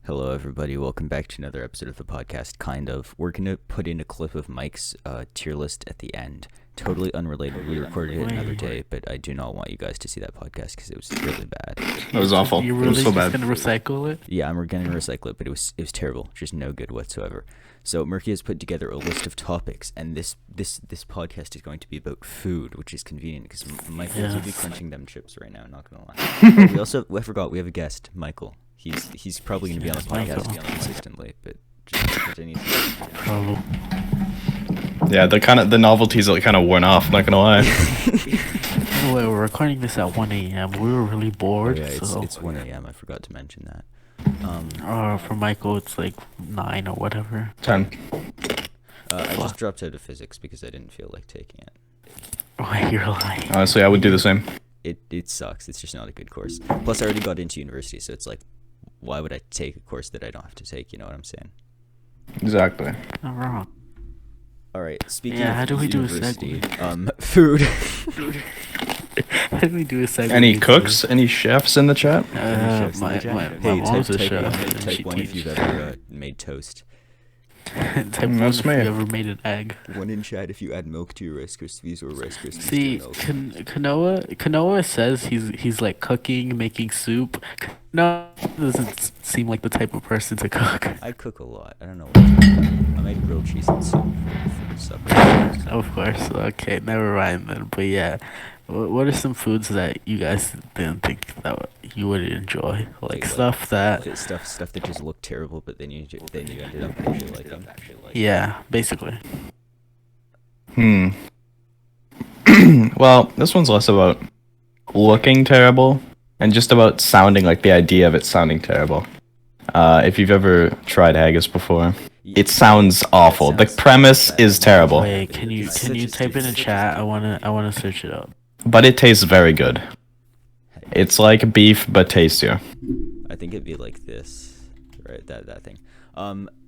Hello, everybody. Welcome back to another episode of the podcast, kind of. We're going to put in a clip of Mike's tier list at the end. Totally unrelated. We recorded it another day, but I do not want you guys to see that podcast because it was really bad. It was awful. You It really was so just bad. gonna recycle it? Yeah, I'm going to recycle it, but it was terrible. Just no good whatsoever. So Murky has put together a list of topics, and this podcast is going to be about food, which is convenient because Michael will be crunching them chips right now. Not gonna lie. I forgot we have a guest, Michael. He's probably gonna be on the podcast consistently, but just continue. Probably. Yeah, the novelties are kind of worn off. Not gonna lie. By the way, we're recording this at 1 a.m. We were really bored. Oh, yeah, so it's 1 a.m. I forgot to mention that. for Michael, it's like 9 or whatever. 10. I just dropped out of physics because I didn't feel like taking it. Wait, you're lying. Honestly, I would do the same. It sucks. It's just not a good course. Plus, I already got into university, so it's like, why would I take a course that I don't have to take? You know what I'm saying? Exactly. Not wrong. All right. Speaking Yeah, of how do we do a university, segue? Food. How do we do a segment? Any cooks? Any chefs in the chat? My Hey, mom's a type chef. and type she one if you've ever made toast. Type 1 That's if me. you ever made an egg. One in chat if you add milk to your Rice Krispies or Rice Krispies See, to milk. Kanoa says he's like cooking, making soup. No, doesn't seem like the type of person to cook. I cook a lot. I don't know what to cook. I made grilled cheese and soup for supper. Of course. Okay, never mind then. But yeah, what are some foods that you guys didn't think that you would enjoy? Like stuff that. Stuff that just looked terrible, but then you ended up actually liking. Yeah, basically. Well, this one's less about looking terrible and just about sounding like the idea of it sounding terrible. If you've ever tried haggis before, it sounds awful. The premise is terrible, Wait, can you type in a chat? I wanna search it up. but it tastes very good. It's like beef, but tastier. I think it'd be like this, right? That thing.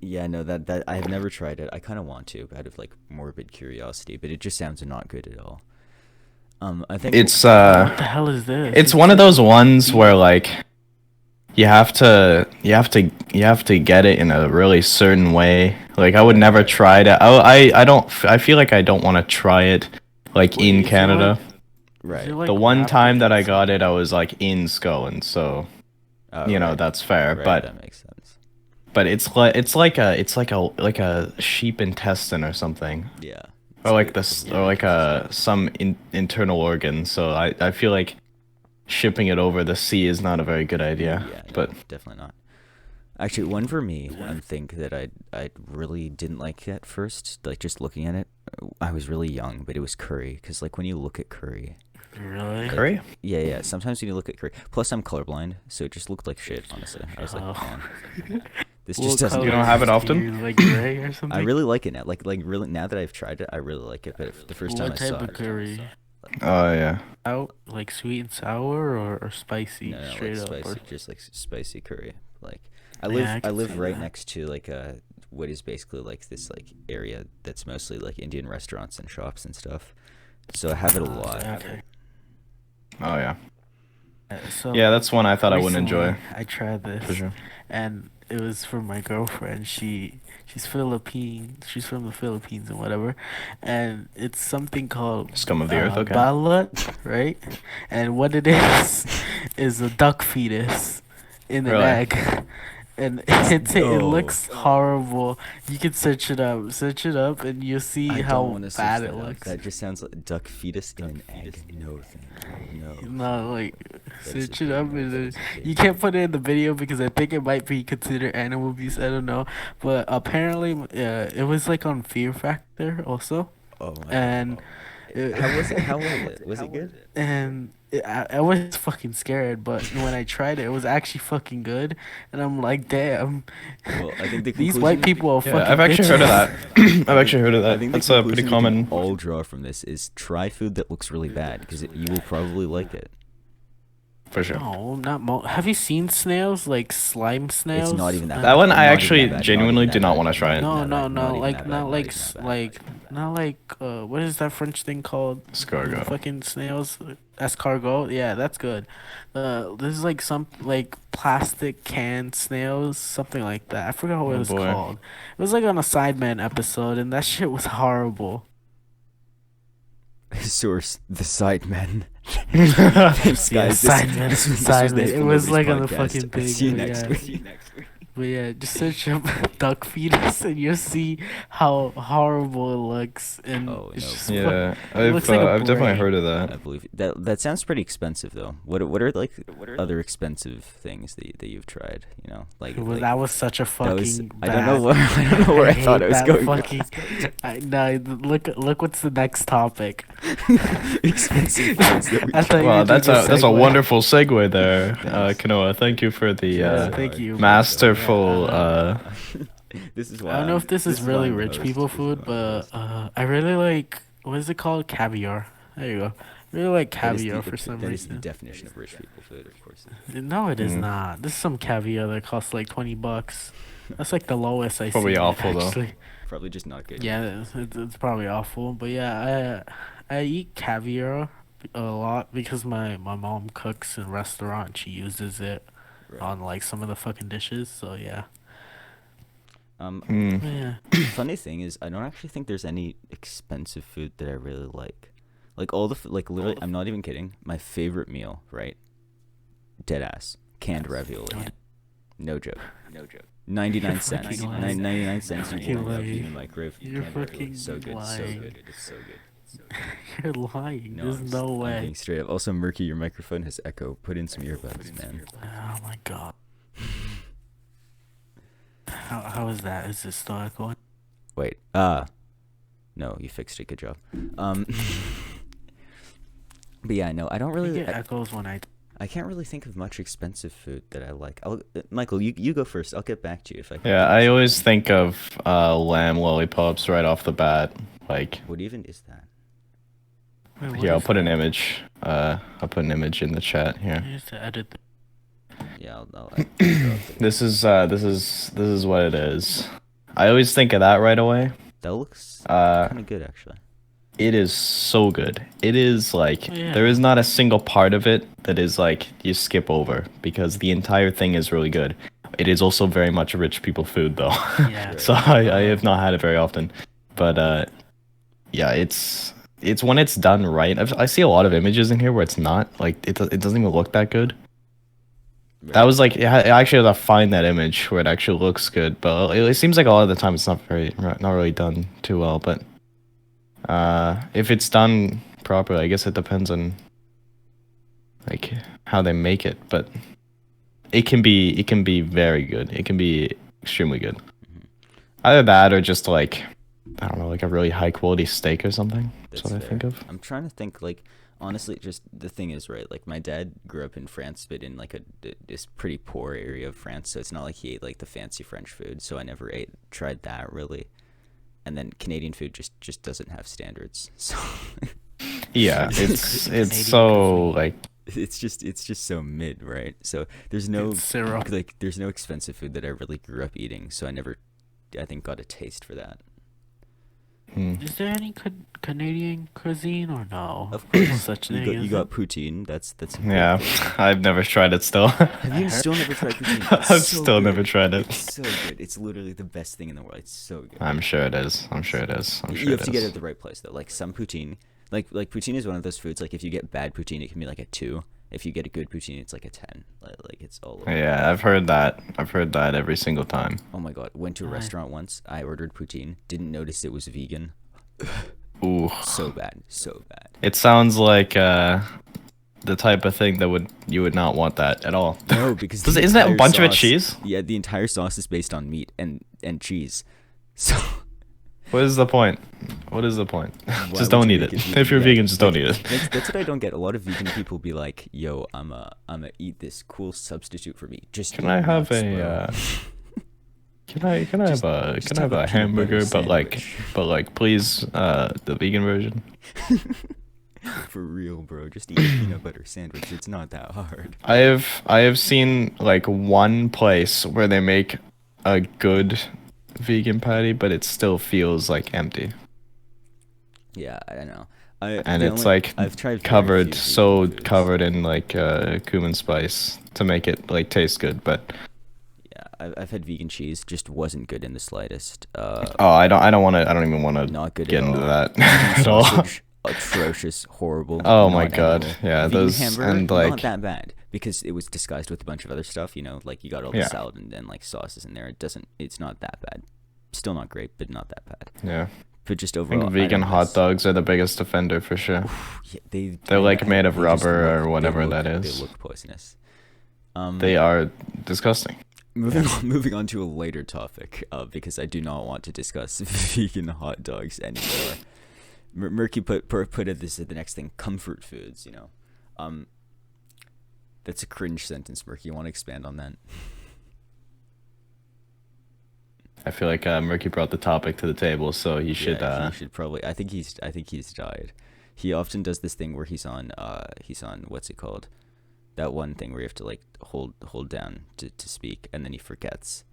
Yeah, no, that I have never tried it. I kind of want to, out of like morbid curiosity, but it just sounds not good at all. I think It's What the hell is this? It's one of those ones where like you have to get it in a really certain way. Like I would never try it. I feel like I don't want to try it like Wait, in is it Canada. right. Is it like The one wrapped time that in I got it, I was like in Scotland, so you know Right. that's fair. Right, But that makes sense. it's like a sheep intestine or something, Yeah. or like this, or like some internal organ. So I feel like shipping it over the sea is not a very good idea. Yeah, no, But definitely not. Actually, one for me, I think that I really didn't like at first. Like just looking at it, I was really young, but it was curry. Cause like when you look at curry, Really? curry. yeah. Sometimes when you look at curry, plus I'm colorblind, so it just looked like shit. Honestly, I was like, Oh. man, this What just doesn't. You don't color have it is often? yours, like gray or something? I really like it now. Like really now that I've tried it, I really like it. But the first time What I type saw of it, curry? Oh yeah. Out like sweet and sour or spicy, no, straight like up. spicy, Or... just like spicy curry. Like I Yeah, I can live see right that. next to like what is basically like this like area that's mostly like Indian restaurants and shops and stuff. So I have it a lot. Okay. Oh yeah. So Yeah, that's one I thought I wouldn't enjoy. recently, I tried this, For sure. and it was for my girlfriend. She's Philippine. She's from the Philippines and whatever, and it's something called Scum of the earth. Okay. balut, right? And what it is a duck fetus in an Really? egg. And it No. looks horrible. You can search it up, and you'll see I how don't want to search bad that it up. looks. That just sounds like duck fetus in an egg. No, thank you. No. No, like That is search a it big up, no, and that is a big you no. can't put it in the video because I think it might be considered animal abuse. I don't know, but apparently, it was like on Fear Factor also, Oh my and God. How was it? How was it? Was it good? and I was fucking scared, but when I tried it, it was actually fucking good, and I'm like, damn, Well, I think the these conclusion- white people are Yeah, fucking. I've actually heard of bitches. that. I've actually heard of I that. think the That's a conclusion pretty we common. can all draw from this is try food that looks really bad because you will probably like it. for sure. No, not. Have you seen snails? Like slime snails? It's not even that Uh, That one I Not even actually that bad, genuinely not do even not that want to bad, try it. No, not no, even no. that Like bad, not not like even that bad. not like what is that French thing called? Escargot. Fucking snails. Escargot. Yeah, that's good. This is like some like plastic canned snails, something like that. I forgot what it Oh was boy. called. It was like on a Sideman episode, and that shit was horrible. Source: the Sidemen. Yeah, Thanks, Yeah, guys. Sidemen. This was Sidemen. the It Hateful was Nobodies like on the podcast. fucking thing. See you but next yeah. week. But yeah, just search up duck fetus and you'll see how horrible it looks. And Oh, it's no. just yeah. it looks like a I've definitely brain. heard of I that. believe that sounds pretty expensive though. What are like other expensive things that you've tried? You know, like, Well, like that was such a that was, fucking I don't know bad. where I don't know where I thought hate I was that going. fucking. No, look. What's the next topic? Expensive things that we I thought you Well, were doing that's a segue. wonderful segue there, Thanks. Kanoa. Thank you for the Yeah, thank you. masterful. This is why I don't know if this is why really I'm the rich host. people This is why food, I'm the but host. I really like what is it called? Caviar. There you go. I really like That is caviar for some that is the reason. definition of rich people food, of course. No, it is Mm. not. This is some caviar that costs like $20. That's like the lowest I Probably see. awful, though. Actually. Probably just not good. Yeah, it's probably awful, but yeah, I eat caviar a lot because my mom cooks in a restaurant. She uses it Right. on like some of the fucking dishes. So yeah, Hmm. yeah. Funny thing is, I don't actually think there's any expensive food that I really like. Like all the like literally, I'm not even kidding. My favorite meal, right? Dead ass canned ravioli. No joke. 99 cents. fucking lying. 99 cents. You Fucking warm it up lying. in the microwave. You're canned ravioli. fucking So good. So lying. good. It's so good. You're lying. No, There's I'm no I'm way. being straight up. Also, Murky, your microphone has echo. Put in some earbuds, man. Oh my god. How is that? Is it still echoing? Wait. No, you fixed it. Good job. But yeah, no, I don't I really. get echoes when I can't really think of much expensive food that I like. Michael, you go first. I'll get back to you if I can. Yeah, I always think of lamb lollipops right off the bat. Like, What even is that? Wait, what here, I'll is put an that? image. I'll put an image in the chat here. I used to edit. Yeah, I'll This is what it is. I always think of that right away. that looks Uh, kind of good actually. It is so good. It is like Oh, yeah. there is not a single part of it that is like you skip over because the entire thing is really good. It is also very much a rich people food though. Yeah. So I have not had it very often. But yeah, it's when it's done right. I see a lot of images in here where it's not like it doesn't even look that good. That was like I actually have to find that image where it actually looks good, but it seems like a lot of the time it's not really done too well. But if it's done properly, I guess it depends on like how they make it. But it can be very good. It can be extremely good. Either that or just like I don't know, like a really high quality steak or something. That's what I think of. I'm trying to think like honestly, just the thing is right. Like my dad grew up in France, but in like this pretty poor area of France, so it's not like he ate like the fancy French food. So I never tried that really. And then Canadian food just doesn't have standards. So Yeah, it's Canadian so like it's just so mid, right? So there's no It's syrup. like there's no expensive food that I really grew up eating. So I think got a taste for that. Is there any Canadian cuisine or no? Of course, Such you thing. got is you it? got poutine. That's a big yeah. thing. I've never tried it still. Have you still never tried poutine? It's I've so still good. never tried it. It's so good. It's literally the best thing in the world. It's so good. I'm sure it is. I'm sure it is. I'm sure You have it to get it is. at the right place though. Like some poutine, like poutine is one of those foods. Like if you get bad poutine, it can be like a 2. If you get a good poutine, it's like a 10. Like it's all over. Yeah, I've heard that. I've heard that every single time. Oh my god! Went to a Right. restaurant once. I ordered poutine. Didn't notice it was vegan. Ooh. So bad. So bad. It sounds like the type of thing that you would not want that at all. No, because Isn't the that a entire bunch of it sauce- cheese? Yeah, the entire sauce is based on meat and cheese. So What is the point? What is the point? Why Just don't would you eat make it. it vegan? If you're Yeah, vegan, just don't like, eat it. That's what I don't get. A lot of vegan people be like, "Yo, I'ma eat this cool substitute for meat." Just Can eat I have nuts, a bro." can I Just- have just a have a peanut hamburger butter but sandwich. like please the vegan version? For real, bro. Just eat a peanut butter sandwich. It's not that hard. I have seen like one place where they make a good vegan patty, but it still feels like empty. Yeah, I don't know. And it's like I've tried very covered, few so vegan foods. covered in like cumin spice to make it like taste good. But Yeah, I've had vegan cheese. Just wasn't good in the slightest. oh, I don't even want to Not good get at into all. that Vegan at all. sausage, atrocious, horrible. Oh my not god, edible. yeah, Vegan those hamburger, and not like that bad because it was disguised with a bunch of other stuff. You know, like you got all the Yeah. salad and like sauces in there. It's not that bad. Still not great, but not that bad. yeah. But just I overall, think vegan don't hot miss- dogs are the biggest offender for sure. Yeah, They're like made of they just rubber look- or whatever they look, that is. They look poisonous. They are disgusting. Moving on to a later topic, because I do not want to discuss vegan hot dogs anymore. Murky put it this is the next thing, comfort foods. You know, that's a cringe sentence. Murky, you want to expand on that? I feel like Murky brought the topic to the table, so he should. Yeah, he should probably. I think he's died. He often does this thing where he's on what's it called? That one thing where you have to like hold down to speak, and then he forgets.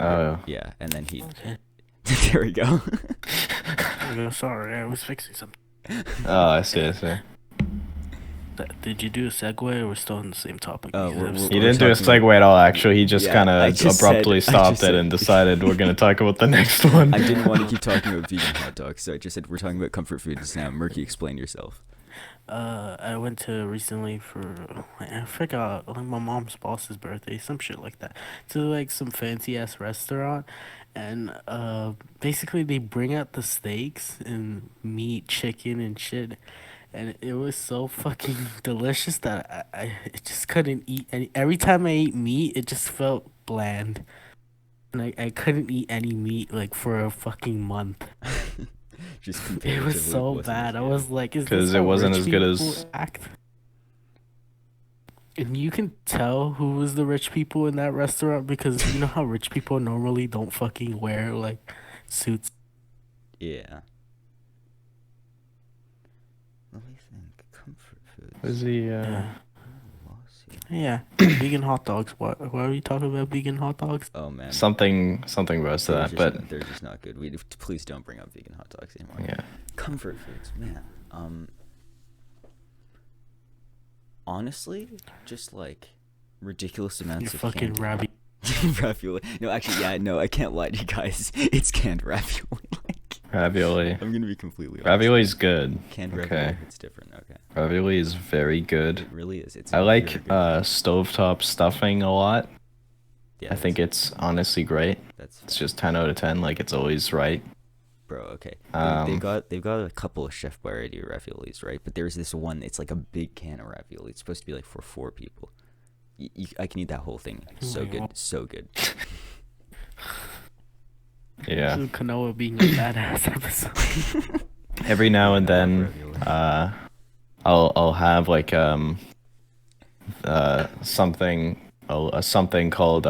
Oh. Yeah, and then he. Okay. There we go. Sorry, I was fixing something. Oh, I see. Did you do a segue, or we're still on the same topic? Oh, Because we're- He we're didn't do a talking- segue at all. Actually, he just Yeah, kind I of just abruptly said- I stopped just it said- and decided we're gonna talk about the next one. I didn't want to keep talking about vegan hot dogs, so I just said we're talking about comfort foods now. Murky, explain yourself. I went to recently for I forgot like my mom's boss's birthday, some shit like that, to like some fancy ass restaurant, and basically they bring out the steaks and meat, chicken and shit, and it was so fucking delicious that I just couldn't eat any. Every time I ate meat, it just felt bland, and I couldn't eat any meat like for a fucking month. Just It comparatively was so wasn't bad. as I good. was like, is 'Cause this it how wasn't rich as good people as- act? And you can tell who was the rich people in that restaurant because you know how rich people normally don't fucking wear like suits. Yeah. Let me think. Comfort foods. Was he? Yeah, Lost here. yeah. Vegan hot dogs. Why are we talking about vegan hot dogs? Oh man. Something rose to that, but they're just not good. Please don't bring up vegan hot dogs anymore. yeah. Comfort foods, man. Honestly, just like ridiculous amounts Your of fucking candy. rabbit. Ravioli. No, actually, yeah, no, I can't lie to you guys. It's canned ravioli. Like, Ravioli. I'm gonna be completely honest. Ravioli's good. Canned Okay. ravioli, it's different. Okay, Ravioli is very good. it really is. It's. I very like good. stovetop stuffing a lot. Yeah, I think it's honestly great. that's It's just 10 out of 10. Like it's always right. bro. Okay, Um, they've got a couple of Chef Boyardee raviolis, right? But there's this one. It's like a big can of ravioli. It's supposed to be like for 4 people. I can eat that whole thing. So my good, God. so good. Yeah. This is Kanoa being a badass episode. Every now and then, Ravioli. I'll have like something something called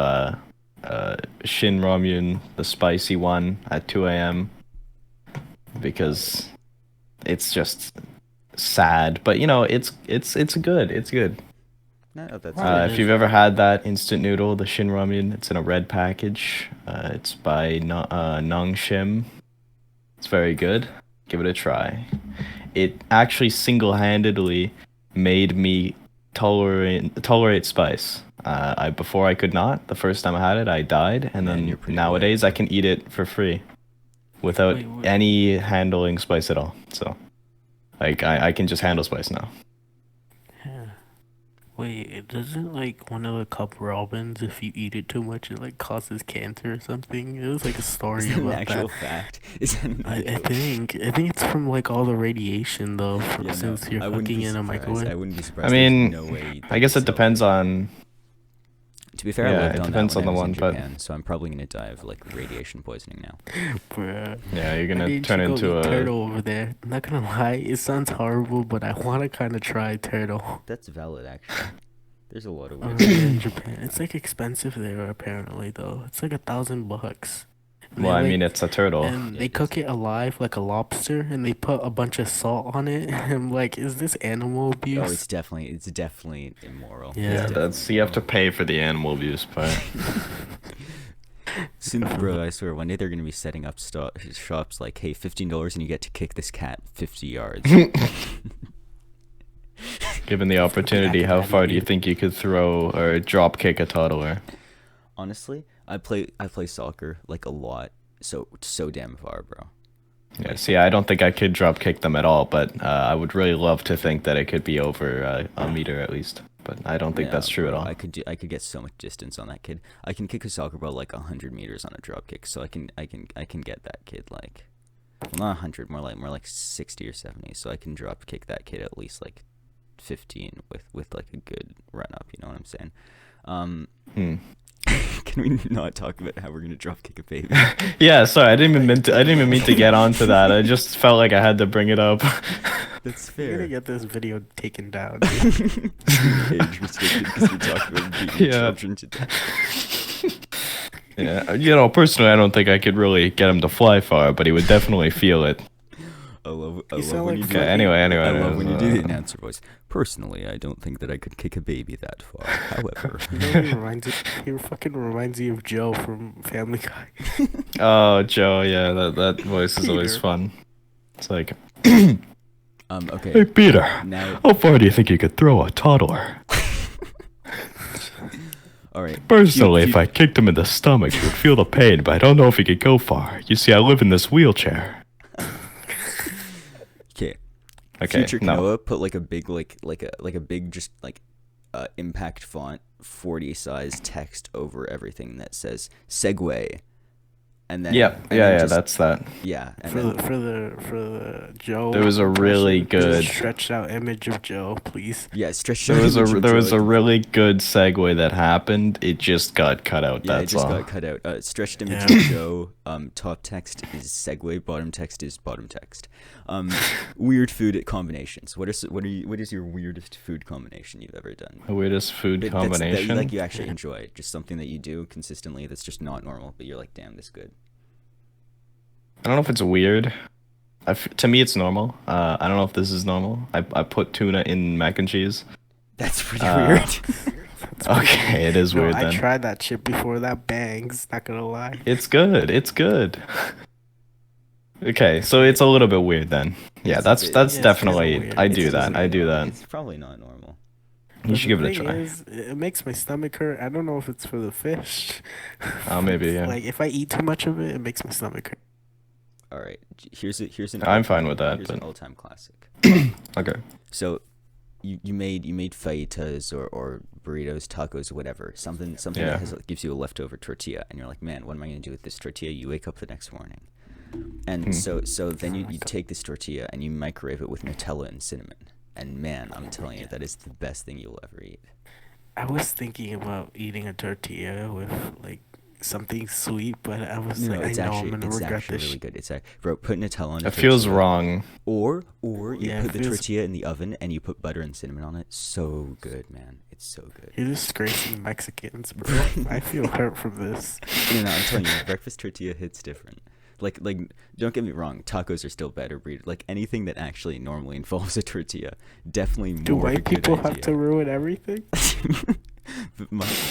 Shin Ramyun, the spicy one at 2 a.m. because it's just sad, but you know it's good. It's good. No, that's If you've ever had that instant noodle, the Shin Ramyun, it's in a red package. It's by Nong Shim. It's very good. Give it a try. It actually single-handedly made me tolerate spice. Before I could not. The first time I had it, I died, and Man, then you're pretty nowadays I can eat it for free, without Wait, what? any handling spice at all. So, like I can just handle spice now. Yeah. Wait, doesn't like one of the cup robins, if you eat it too much, it like causes cancer or something? It was like a story Is that an about actual that. fact? Is that an I actual- think it's from like all the radiation though, from, Yeah, no, since you're I wouldn't cooking be in a surprised. microwave. I wouldn't be I surprised. mean, There's no way I guess it that depends on. To be fair, I Yeah, lived it on depends that when on the I was in one, but- Japan, so I'm probably gonna die of like radiation poisoning now. Bruh. Yeah, you're Why gonna didn't turn you go into eat a. turtle over there. I'm not gonna lie, it sounds horrible, but I want to kind of try turtle. That's valid, actually. There's a lot of Over weird. there in Japan, it's like expensive there apparently though. It's like $1,000. Well, I mean, it's a turtle. And they cook it alive like a lobster, and they put a bunch of salt on it. And I'm like, is this animal abuse? Oh, it's definitely immoral. Yeah. That's you have to pay for the animal abuse part. Soon, bro, I swear, one day they're gonna be setting up shops like, hey, $15 and you get to kick this cat 50 yards. Given the opportunity, how far do you think you could throw or drop kick a toddler? Honestly, I play soccer like a lot, so damn far, bro. Yeah, see, I don't think I could drop kick them at all, but I would really love to think that it could be over a meter at least. But I don't think that's true at all. I could get so much distance on that kid. I can kick a soccer ball like 100 meters on a drop kick, so I can get that kid like, well, not 100, more like 60 or 70. So I can drop kick that kid at least like 15 with like a good run up. You know what I'm saying? Can we not talk about how we're gonna drop kick a baby? Yeah, sorry, I didn't even mean to get onto that. I just felt like I had to bring it up. That's We're fair. gonna get this video taken down. Age restricted because we talk about beating children to death. Yeah, personally, I don't think I could really get him to fly far, but he would definitely feel it. I love sound when you like do Okay, anyway. I love when you do the announcer voice. Personally, I don't think that I could kick a baby that far. However, You know, he fucking reminds you of Joe from Family Guy. Oh, Joe, yeah, that voice is always Peter. fun. It's like, okay. hey, Peter, Now, how far do you think you could throw a toddler? all right. Personally, if I kicked him in the stomach, he would feel the pain, but I don't know if he could go far. You see, I live in this wheelchair. Okay. Future no. Noah put like a big like a big just like impact font 40 size text over everything that says Segway. And then that's that. Yeah, and For then, the Joe. There was a really impression, good stretched out image of Joe, please. yeah, stretched There out was image of there was Joe, a like, really good segue that happened. It just got cut out. yeah, That's it just all. got cut out. Stretched image Yeah. of Joe. Top text is Segway. Bottom text is bottom text. Weird food combinations. What is your weirdest food combination you've ever done? The weirdest food That combination. like you actually enjoy, just something that you do consistently that's just not normal, but you're like, damn, this is good. I don't know if it's weird. To me, it's normal. I don't know if this is normal. I put tuna in mac and cheese. That's pretty weird. Okay, it is weird I then. tried that shit before. That bangs. Not gonna lie. It's good. It's good. Okay, so it's a little bit weird then. Yeah, that's Yeah, it's kinda definitely. weird. I It's do just that. I do that. It's probably not normal. You should give it a The try. thing is, it makes my stomach hurt. I don't know if it's for the fish. Oh, maybe, yeah. Like if I eat too much of it, it makes my stomach hurt. All right, here's an. I'm fine with that, Here's an but- all-time classic. Okay. So, you made fajitas or burritos, tacos, whatever. Something Yeah. that gives you a leftover tortilla, and you're like, man, what am I gonna do with this tortilla? You wake up the next morning, and so then you take this tortilla and you microwave it with Nutella and cinnamon, and man, I'm telling you, that is the best thing you'll ever eat. I was thinking about eating a tortilla with like something sweet, but I was No, like, I it's know actually I'm gonna it's regret actually this. really good. It's bro, put Nutella on. It feels wrong. Or you Yeah, put it the feels- tortilla in the oven and you put butter and cinnamon on it. So good, man. It's so good. You're disgracing Mexicans, bro. I feel hurt from this. No, I'm telling you, breakfast tortilla hits different. Like, don't get me wrong, tacos are still better. Like anything that actually normally involves a tortilla, definitely more. Do of a white good people have idea. to ruin everything?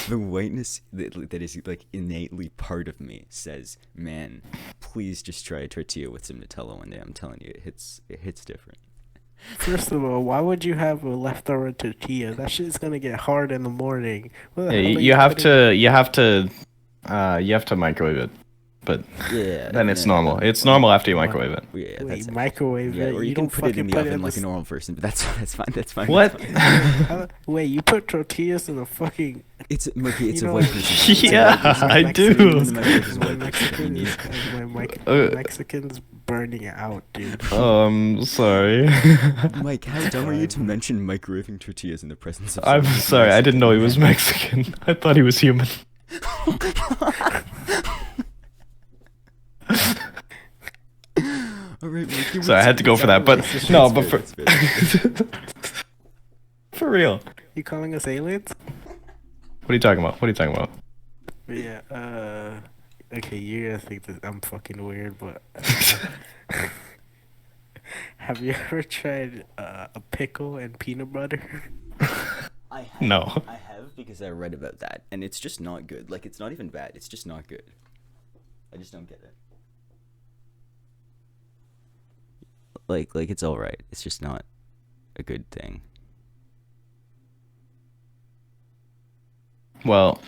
The whiteness that is like innately part of me says, man, please just try a tortilla with some Nutella one day. I'm telling you, it hits different. First of all, why would you have a leftover tortilla? That shit's gonna get hard in the morning. What the Yeah, hell are you have putting- you have to microwave it, but Yeah. then it's no, normal. no. It's normal after you microwave it. Yeah, Wait, that's microwave yeah, it. or you don't can put it in fucking the oven in like a the normal person, but that's fine. That's fine. What? Wait, you put tortillas in a fucking. It's Mookie, it's You a know- white person. It's a Yeah, white person. I do. It's a Mexican My white person. Mexican You is need- Mexicans burning out, dude. Sorry. Mike, how dumb are you to mention microwaving tortillas in the presence of I'm someone who's sorry. I didn't know he was Mexican? Mexican. I thought he was human. All right, Mikey, So I had to go for that, but no, but for for real. You calling us aliens? What are you talking about? What are you talking about? Yeah. Okay, you're gonna think that I'm fucking weird, but have you ever tried a pickle and peanut butter? I have. No. I have because I read about that, and it's just not good. Like, it's not even bad. It's just not good. I just don't get it. Like it's all right. It's just not a good thing. Well,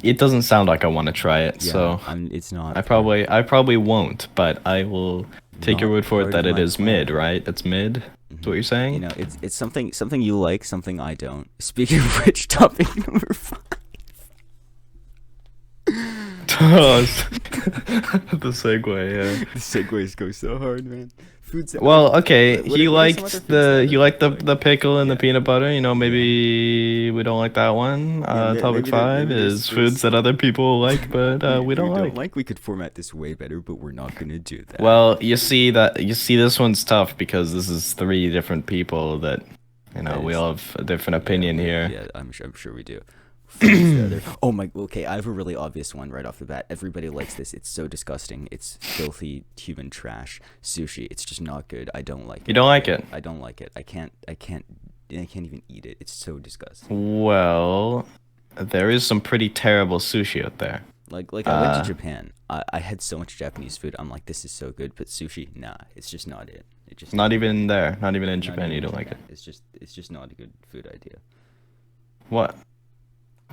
it doesn't sound like I want to try it, Yeah, so it's not. I probably won't, but I will take your Not word for it part that of it my is plan. mid, right? It's mid. That's what you're saying? You know, it's something you like, something I don't. Speaking of which, topic number 5. The segue, yeah. The segues go so hard, man. Foods. Well, okay, What he are some other foods that he are liked like? the pickle and the Yeah. peanut butter. You know, maybe we don't like that one. Topic Maybe 5 maybe is foods that other people like, but we don't like. We could format this way better, but we're not gonna do that. Well, you see this one's tough because this is 3 different people that, you know, That we is- all have a different opinion here. Yeah, I'm sure we do. Foods that are- oh my. Okay, I have a really obvious one right off the bat. Everybody likes this. It's so disgusting. It's filthy human trash. Sushi. It's just not good. I don't like it. You don't like it? I don't like it. I can't even eat it. It's so disgusting. Well, there is some pretty terrible sushi out there. Like I went to Japan. I had so much Japanese food. I'm like, this is so good, but sushi, nah, it's just not it. It just Not even there. Not even in not Japan. even You in don't like it. Japan. It's just not a good food idea. What?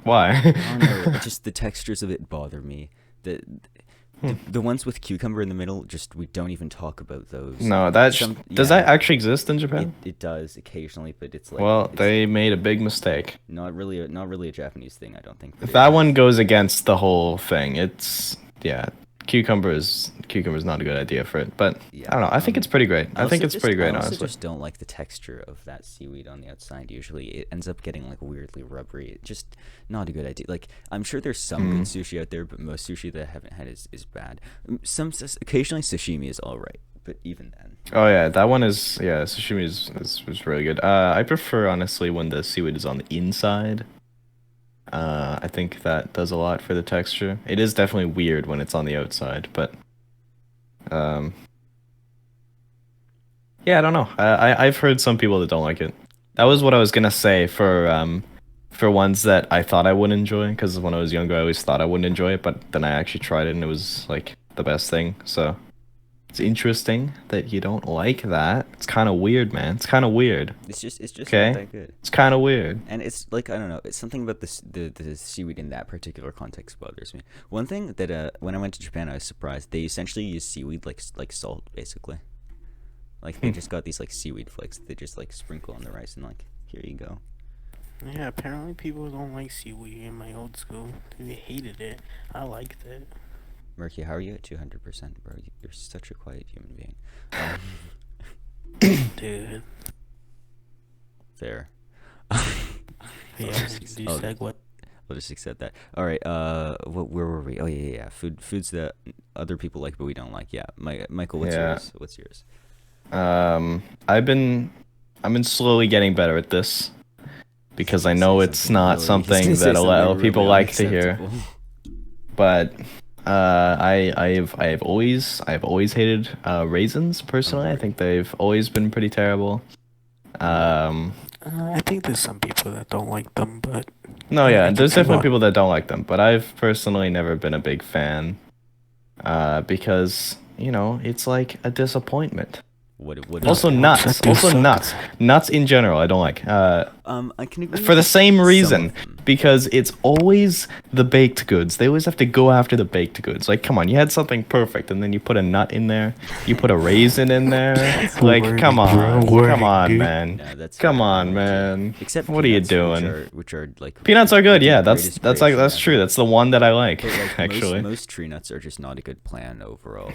Why? I don't know. Just the textures of it bother me. The ones with cucumber in the middle, just we don't even talk about those. No, does Yeah. that actually exist in Japan? It does occasionally, but it's like Well, it's they made a big mistake. not really a Japanese thing. I don't think. but That it one is. goes against the whole thing. It's cucumber is not a good idea for it. But Yeah, I don't know. I think it's pretty great. I think it's pretty great, I also honestly. just don't like the texture of that seaweed on the outside. Usually, it ends up getting like weirdly rubbery. It just not a good idea. Like I'm sure there's some good sushi out there, but most sushi that I haven't had is bad. Occasionally sashimi is all right, but even then. Oh yeah, that one is sashimi is really good. I prefer honestly when the seaweed is on the inside. I think that does a lot for the texture. It is definitely weird when it's on the outside, but yeah, I don't know. I've heard some people that don't like it. That was what I was gonna say for ones that I thought I wouldn't enjoy, because when I was younger I always thought I wouldn't enjoy it, but then I actually tried it and it was like the best thing. So it's interesting that you don't like that. It's kind of weird, man. It's kind of weird. It's just Okay. not that good. It's kind of weird. And it's like I don't know. It's something about the seaweed in that particular context bothers me. One thing that when I went to Japan, I was surprised. They essentially use seaweed like salt, basically. Like they just got these like seaweed flakes that they just like sprinkle on the rice and like here you go. Yeah, apparently people don't like seaweed in my old school. They hated it. I liked it. Murky, how are you at 200%, bro? You're such a quiet human being. Dude. There. Yeah, do you Oh, segue? I'll just accept that. All right. Where were we? Oh yeah. Foods that other people like but we don't like. Yeah. Michael, what's Yeah. yours? What's yours? I've been slowly getting better at this because I know it's not something that a lot of people like to hear. But I've always hated raisins personally. I think they've always been pretty terrible. I think there's some people that don't like them, but No, yeah, there's Come definitely on. people that don't like them, but I've personally never been a big fan. Because, you know, it's like a disappointment. What Also Nothing nuts. else that Also sucks. nuts. Nuts in general, I don't like. I can agree For the with same some reason, of them. because it's always the baked goods. They always have to go after the baked goods. Like, come on, you had something perfect, and then you put a nut in there, you put a raisin in there. Like, come on, come on, man. No, that's Come fair. on, man. Except What are you peanuts, doing? Which are like Peanuts are good, the yeah. greatest That's creation true. ever. That's the one that I like, But like actually. most tree nuts are just not a good plan overall.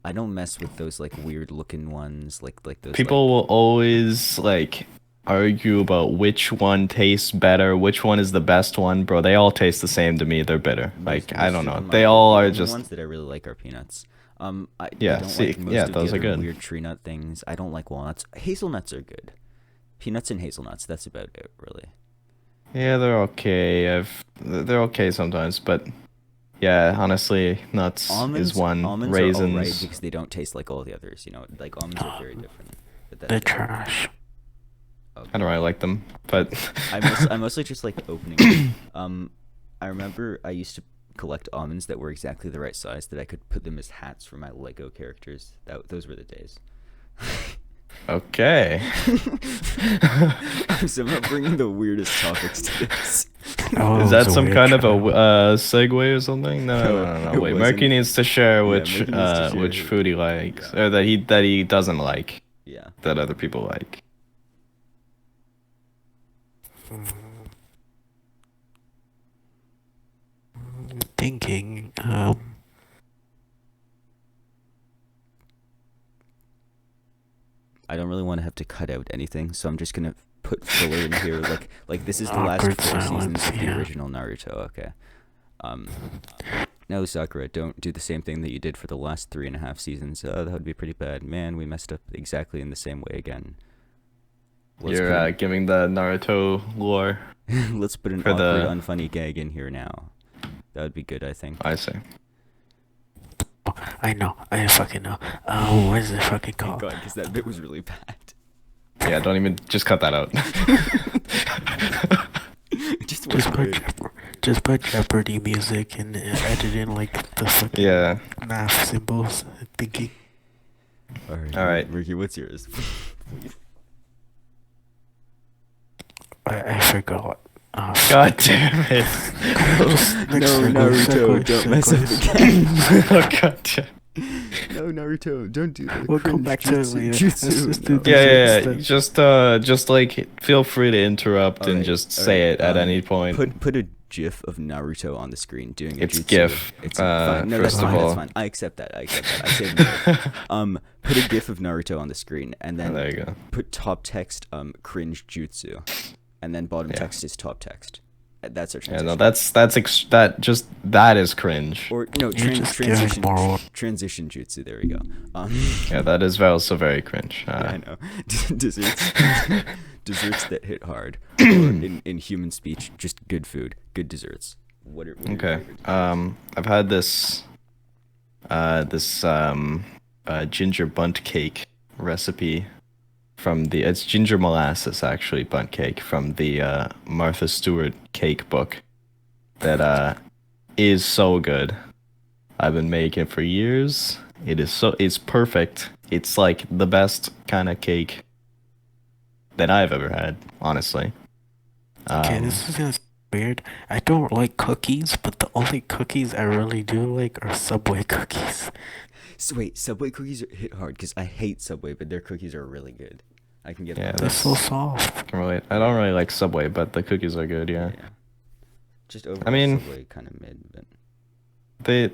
I don't mess with those like weird looking ones, like those. People will always like argue about which one tastes better, which one is the best one, bro. They all taste the same to me. They're bitter. Like, I don't know. They all are The just ones that I really like are peanuts. I Yeah, don't see, like most yeah, of those the are other good. weird tree nut things. I don't like walnuts. Hazelnuts are good. Peanuts and hazelnuts. That's about it, really. yeah, they're okay. They're okay sometimes, but Yeah, honestly, nuts is one. Almonds are alright Raisins. because they don't taste like all the others. You know, like almonds are very different. But They're trash. okay. I don't really like them, but I mostly just like opening them. I remember I used to collect almonds that were exactly the right size that I could put them as hats for my Lego characters. Those were the days. okay. I'm somehow bringing the weirdest topics to this. Oh, Is that it's a some weird kind of a trap. segue or something? No. It Wait, wasn't. Murky needs to share Yeah, which Murky needs to share which it. food he likes, Yeah. or that he doesn't like, Yeah. that other people like. Thinking. I don't really want to have to cut out anything, so I'm just gonna put filler in here. Like this is the last Awkward 4 silence, seasons of the yeah. original Naruto. Okay. No, Sakura, don't do the same thing that you did for the last 3.5 seasons. That would be pretty bad. Man, we messed up exactly in the same way again. You're giving the Naruto lore. Let's put an for awkward, the- unfunny gag in here now. That would be good, I think. I see. I know. I fucking know. What is it fucking Oh called? god, because that bit was really bad. Yeah, don't even just cut that out. Just Just wasn't put, good. just put Jeopardy music and edit in like the fucking Yeah. math symbols. Thinking. Alright. Ricky, what's yours? I forgot. Oh, God damn it. No, Naruto, don't mess up again. Oh, God damn. No, Naruto, don't do that. We'll come cringe back to it later. Let's just do no. this. Yeah. Just like feel free to interrupt and Alright, just say it at any point. Put a GIF of Naruto on the screen doing a It's jutsu. GIF, It's fine. No, that's first of fine. all. That's fine. I accept that. I saved it. Put a GIF of Naruto on the screen, and then There you go. put top text cringe jutsu, and then bottom Yeah. text is top text. That's our Yeah, transition. no, that is cringe. Or no, You're just giving transition more- transition jutsu. There we go. Yeah, that is also very cringe. Yeah, I know. Desserts that hit hard. Or in human speech, just good food, good desserts. What are your Okay. favorite desserts? I've had this ginger bunt cake recipe from it's ginger molasses actually bunt cake from the Martha Stewart cake book that is so good. I've been making it for years. It's perfect. It's like the best kind of cake that I've ever had, honestly. Okay, this is gonna sound weird. I don't like cookies, but the only cookies I really do like are Subway cookies. So wait, Subway cookies hit hard because I hate Subway, but their cookies are really good. I can get Yeah, them. They're so soft. I don't really like Subway, but the cookies are good, yeah. Just overall, mean- Subway kind of mid, but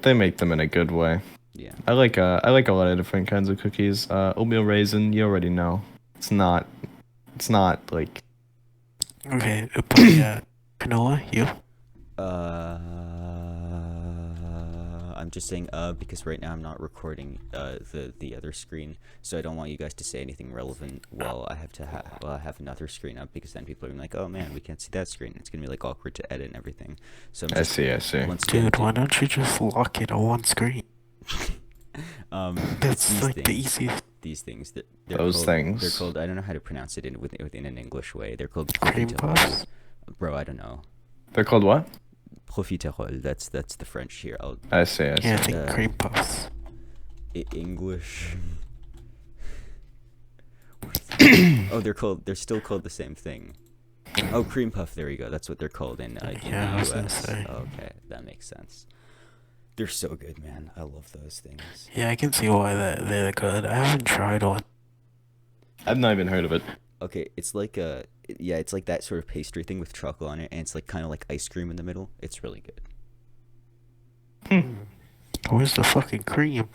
They make them in a good way. yeah. I like a lot of different kinds of cookies. Oatmeal raisin, you already know. It's not like Okay, but yeah, canola, you? I'm just saying because right now I'm not recording the other screen, so I don't want you guys to say anything relevant while I have another screen up, because then people are gonna be like, oh man, we can't see that screen. It's gonna be like awkward to edit and everything. So I'm I just, see. once again, Dude, why don't you just lock it on one screen? That's these like the things- easiest. These things that Those things. They're called. I don't know how to pronounce it within an English way. They're called Cream profiteroles. puffs? Bro, I don't know. They're called what? Profiterole. That's the French here. I see. Yeah, I think Uh, cream puffs. English. Oh, they're still called the same thing. Oh, cream puff. There you go. That's what they're called in Yeah, I was the gonna US. say. Okay, that makes sense. They're so good, man. I love those things. Yeah, I can see why they're good. I haven't tried one. I've not even heard of it. Okay, it's like it's like that sort of pastry thing with chocolate on it, and it's like kind of like ice cream in the middle. It's really good. Where's the fucking cream?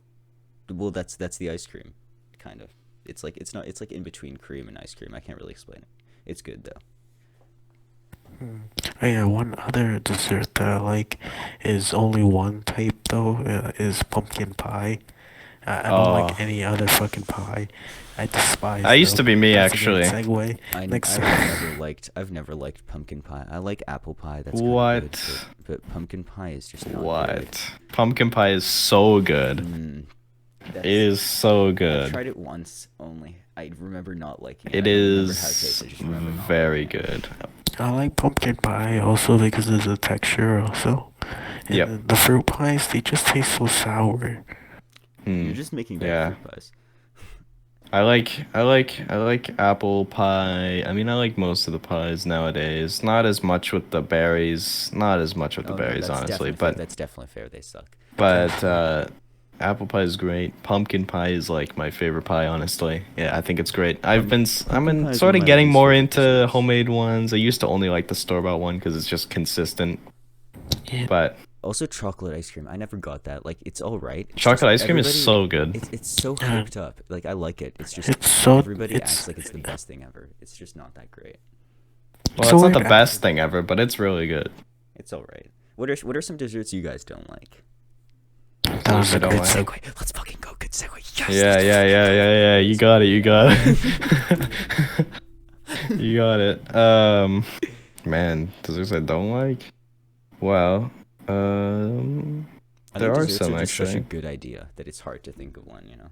Well, that's the ice cream, kind of. It's like in between cream and ice cream. I can't really explain it. It's good though. Oh yeah, one other dessert that I like is only one type though, is pumpkin pie. I don't like any other fucking pie. I despise. I used to be me, That's a actually. good segue. I've never liked pumpkin pie. I like apple pie. That's kinda What? good, but pumpkin pie is just not good. What? Pumpkin pie is so good. It is so I good. tried it once only. I remember not liking it. It I don't remember how it is tastes, I just remember not very liking it. good. I like pumpkin pie also because of the texture also. And Yep. the fruit pies, they just taste so sour. You're just making bad fruit pies. I like apple pie. I mean, I like most of the pies nowadays. Not as much with the berries. Not as much with the berries, honestly. But that's definitely fair. They suck. But apple pie is great. Pumpkin pie is like my favorite pie, honestly. Yeah, I think it's great. I've been pie is sort one of of my getting least more favorite into desserts. homemade ones. I used to only like the store-bought one because it's just consistent. Yeah. But Also, chocolate ice cream. I never got that. Like, it's all right. It's chocolate just ice cream is everybody- so good. It's so hyped up. Like, I like it. It's just It's so- everybody it's- acts like it's the best thing ever. It's just not that great. Well, So it's not the weird. best thing ever, but it's really good. It's all right. What are some desserts you guys don't like? That was a I don't good like. segue. Let's fucking go. Good segue. Yes. Yeah. You got it. You got it. You got it. Man, desserts I don't like. Well, I there think are desserts some are just such a actually. good idea that it's hard to think of one. You know,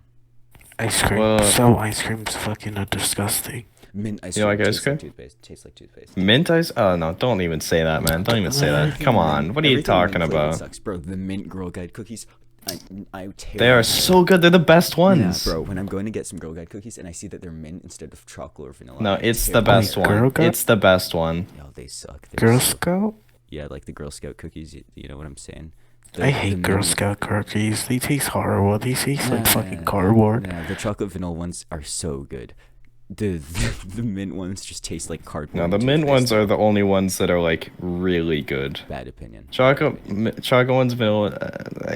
Ice cream. Well- Some ice cream's fucking disgusting. mint ice You cream. like ice tastes cream? Like toothpaste. Tastes like toothpaste. Mint ice? Oh no! Don't even say that, man. Don't even say that. Come on. What are you Everything talking mint flavored about? Sucks, bro. The mint Girl Guide cookies. I tear They are them. so good. They're the best ones. Yeah, bro. When I'm going to get some Girl Guide cookies and I see that they're mint instead of chocolate or vanilla. No, I it's tear the them. best Wait, Girl one. Guide? It's the best one. Yo, they suck. They're Girl so- Scout? Yeah, like the Girl Scout cookies. You know what I'm saying? I hate Girl mint- Scout cookies. They taste horrible. They taste like Nah, fucking cardboard. Yeah, the chocolate vanilla ones are so good. The mint ones just taste like cardboard. No, and the mint toothpaste. ones are the only ones that are like really good. Bad opinion. Chocolate ones, vanilla.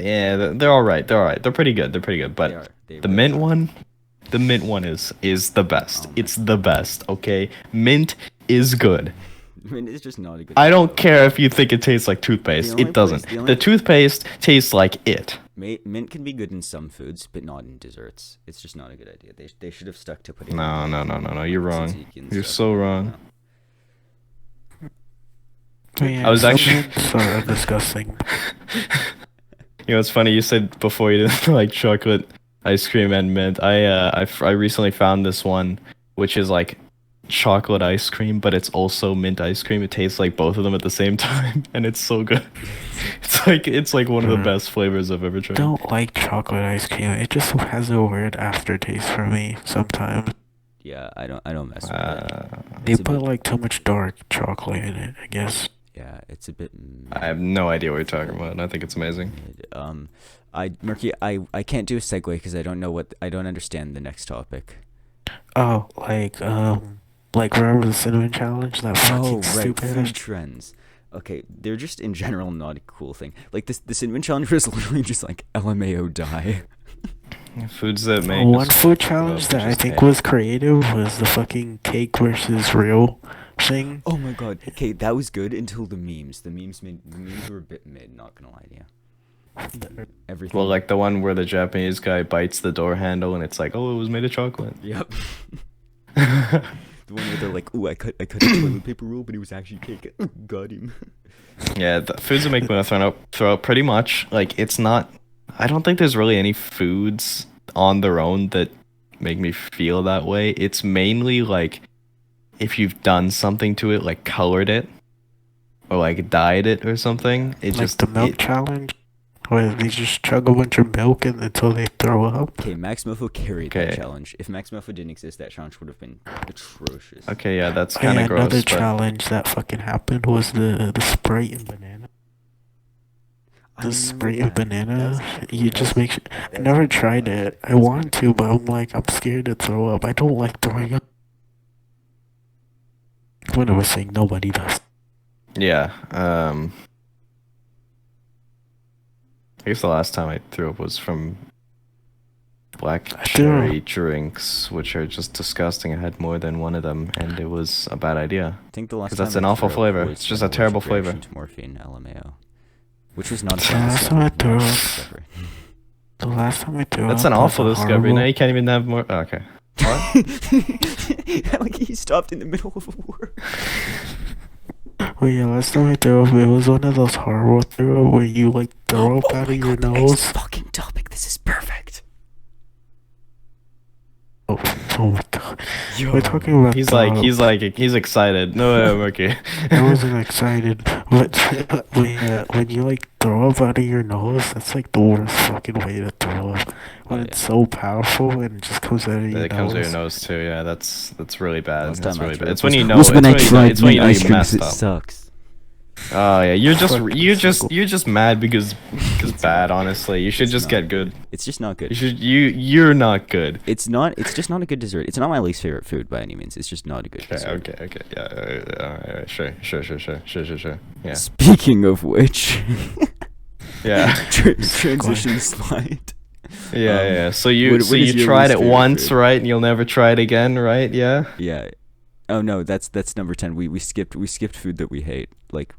Yeah, they're all right. They're all right. They're pretty good. They're pretty good. But They are. They the really mint are. one, the mint one is the best. Oh my It's the best. Okay, mint is good. Mint is just not a good. I don't idea. care if you think it tastes like toothpaste. only It doesn't. place- the only- The toothpaste tastes like it. Mint can be good in some foods, but not in desserts. It's just not a good idea. They should have stuck to putting. No. You're wrong. tzatziki and You're stuff. so wrong. Yeah, I was some actually- mints are disgusting. You know, it's funny you said before you didn't like chocolate ice cream and mint. I recently found this one, which is like chocolate ice cream, but it's also mint ice cream. It tastes like both of them at the same time, and it's so good. It's like one of the best flavors I've ever tried. Don't like chocolate ice cream. It just has a weird aftertaste for me sometimes. Yeah, I don't mess with it. They It's a put bit- like too much dark chocolate in it, I guess. Yeah, it's a bit. I have no idea what you're talking about, and I think it's amazing. Murky, I can't do a segue because I don't understand the next topic. Oh, like remember the cinnamon challenge? That fucking Oh, right, stupid. food trends. Okay, they're just in general not a cool thing. Like the cinnamon challenge was literally just like LMAO die. Foods that make One us food fuck challenge up, that I just think hate. was creative was the fucking cake versus real thing. Oh my god. Okay, that was good until the memes. The memes were a bit mid. Not gonna lie to you. Everything. Well, like the one where the Japanese guy bites the door handle, and it's like, oh, it was made of chocolate. Yep. The one where they're like, "Ooh, I cut a toilet paper roll, but it was actually cake." Got him. Yeah, the foods that make me want to throw up pretty much. Like, it's not. I don't think there's really any foods on their own that make me feel that way. It's mainly like if you've done something to it, like colored it or like dyed it or something. It Like just the milk challenge, where they just chug a bunch of milk until they throw up. Okay, Max Muffo carried that Okay. challenge. If Max Muffo didn't exist, that challenge would have been atrocious. Okay, yeah, that's Oh, kind yeah, of gross. another But challenge that fucking happened was the Sprite and banana. I The remember Sprite and that. banana. That's- You just that's- make sure. I that's never good. tried it. I want to, but I'm like, I'm scared to throw up. I don't like throwing up. When I was saying nobody does. yeah, I guess the last time I threw up was from black I threw cherry drinks, which are just disgusting. I had more than one of them, and it was a bad idea. I think the last 'Cause that's time an I awful threw up flavor. was It's just when a I terrible was reaction flavor. to morphine LMAO, which was not a Yeah, fun that's what I discovery. threw Not a up. discovery. The The last time I threw That's up an was awful a discovery. horrible- Now you can't even have more. Oh, okay. What? Like he stopped in the middle of a word. Wait, yeah, last time I threw up, it was one of those horrible throw up where you like throw up Oh out my of your God, nose. next fucking topic. This is perfect. Oh, oh my god. Yo. We're talking about. He's excited. No, okay. I wasn't excited, but when you like throw up out of your nose, that's like the worst fucking way to throw up. When Oh, it's so powerful and it just comes out of your It nose. comes out your nose too. Yeah, that's really bad. Last That's time I really threw bad. up It's when you know. was It's when I when you know. tried It's when you know ice you cream 'cause messed it up. sucks. Oh yeah, you're Fuck, just mad because bad. Honestly, you should It's just not get good. good. It's just not good. You're not good. It's just not a good dessert. It's not my least favorite food by any means. It's just not a good dessert. Okay. Yeah. Alright. Sure. Yeah. Speaking of which, Yeah. transition slide. Yeah. So what you is your tried least it favorite once, food? right? And you'll never try it again, right? Yeah. Yeah. Oh no, that's number 10. We skipped food that we hate. Like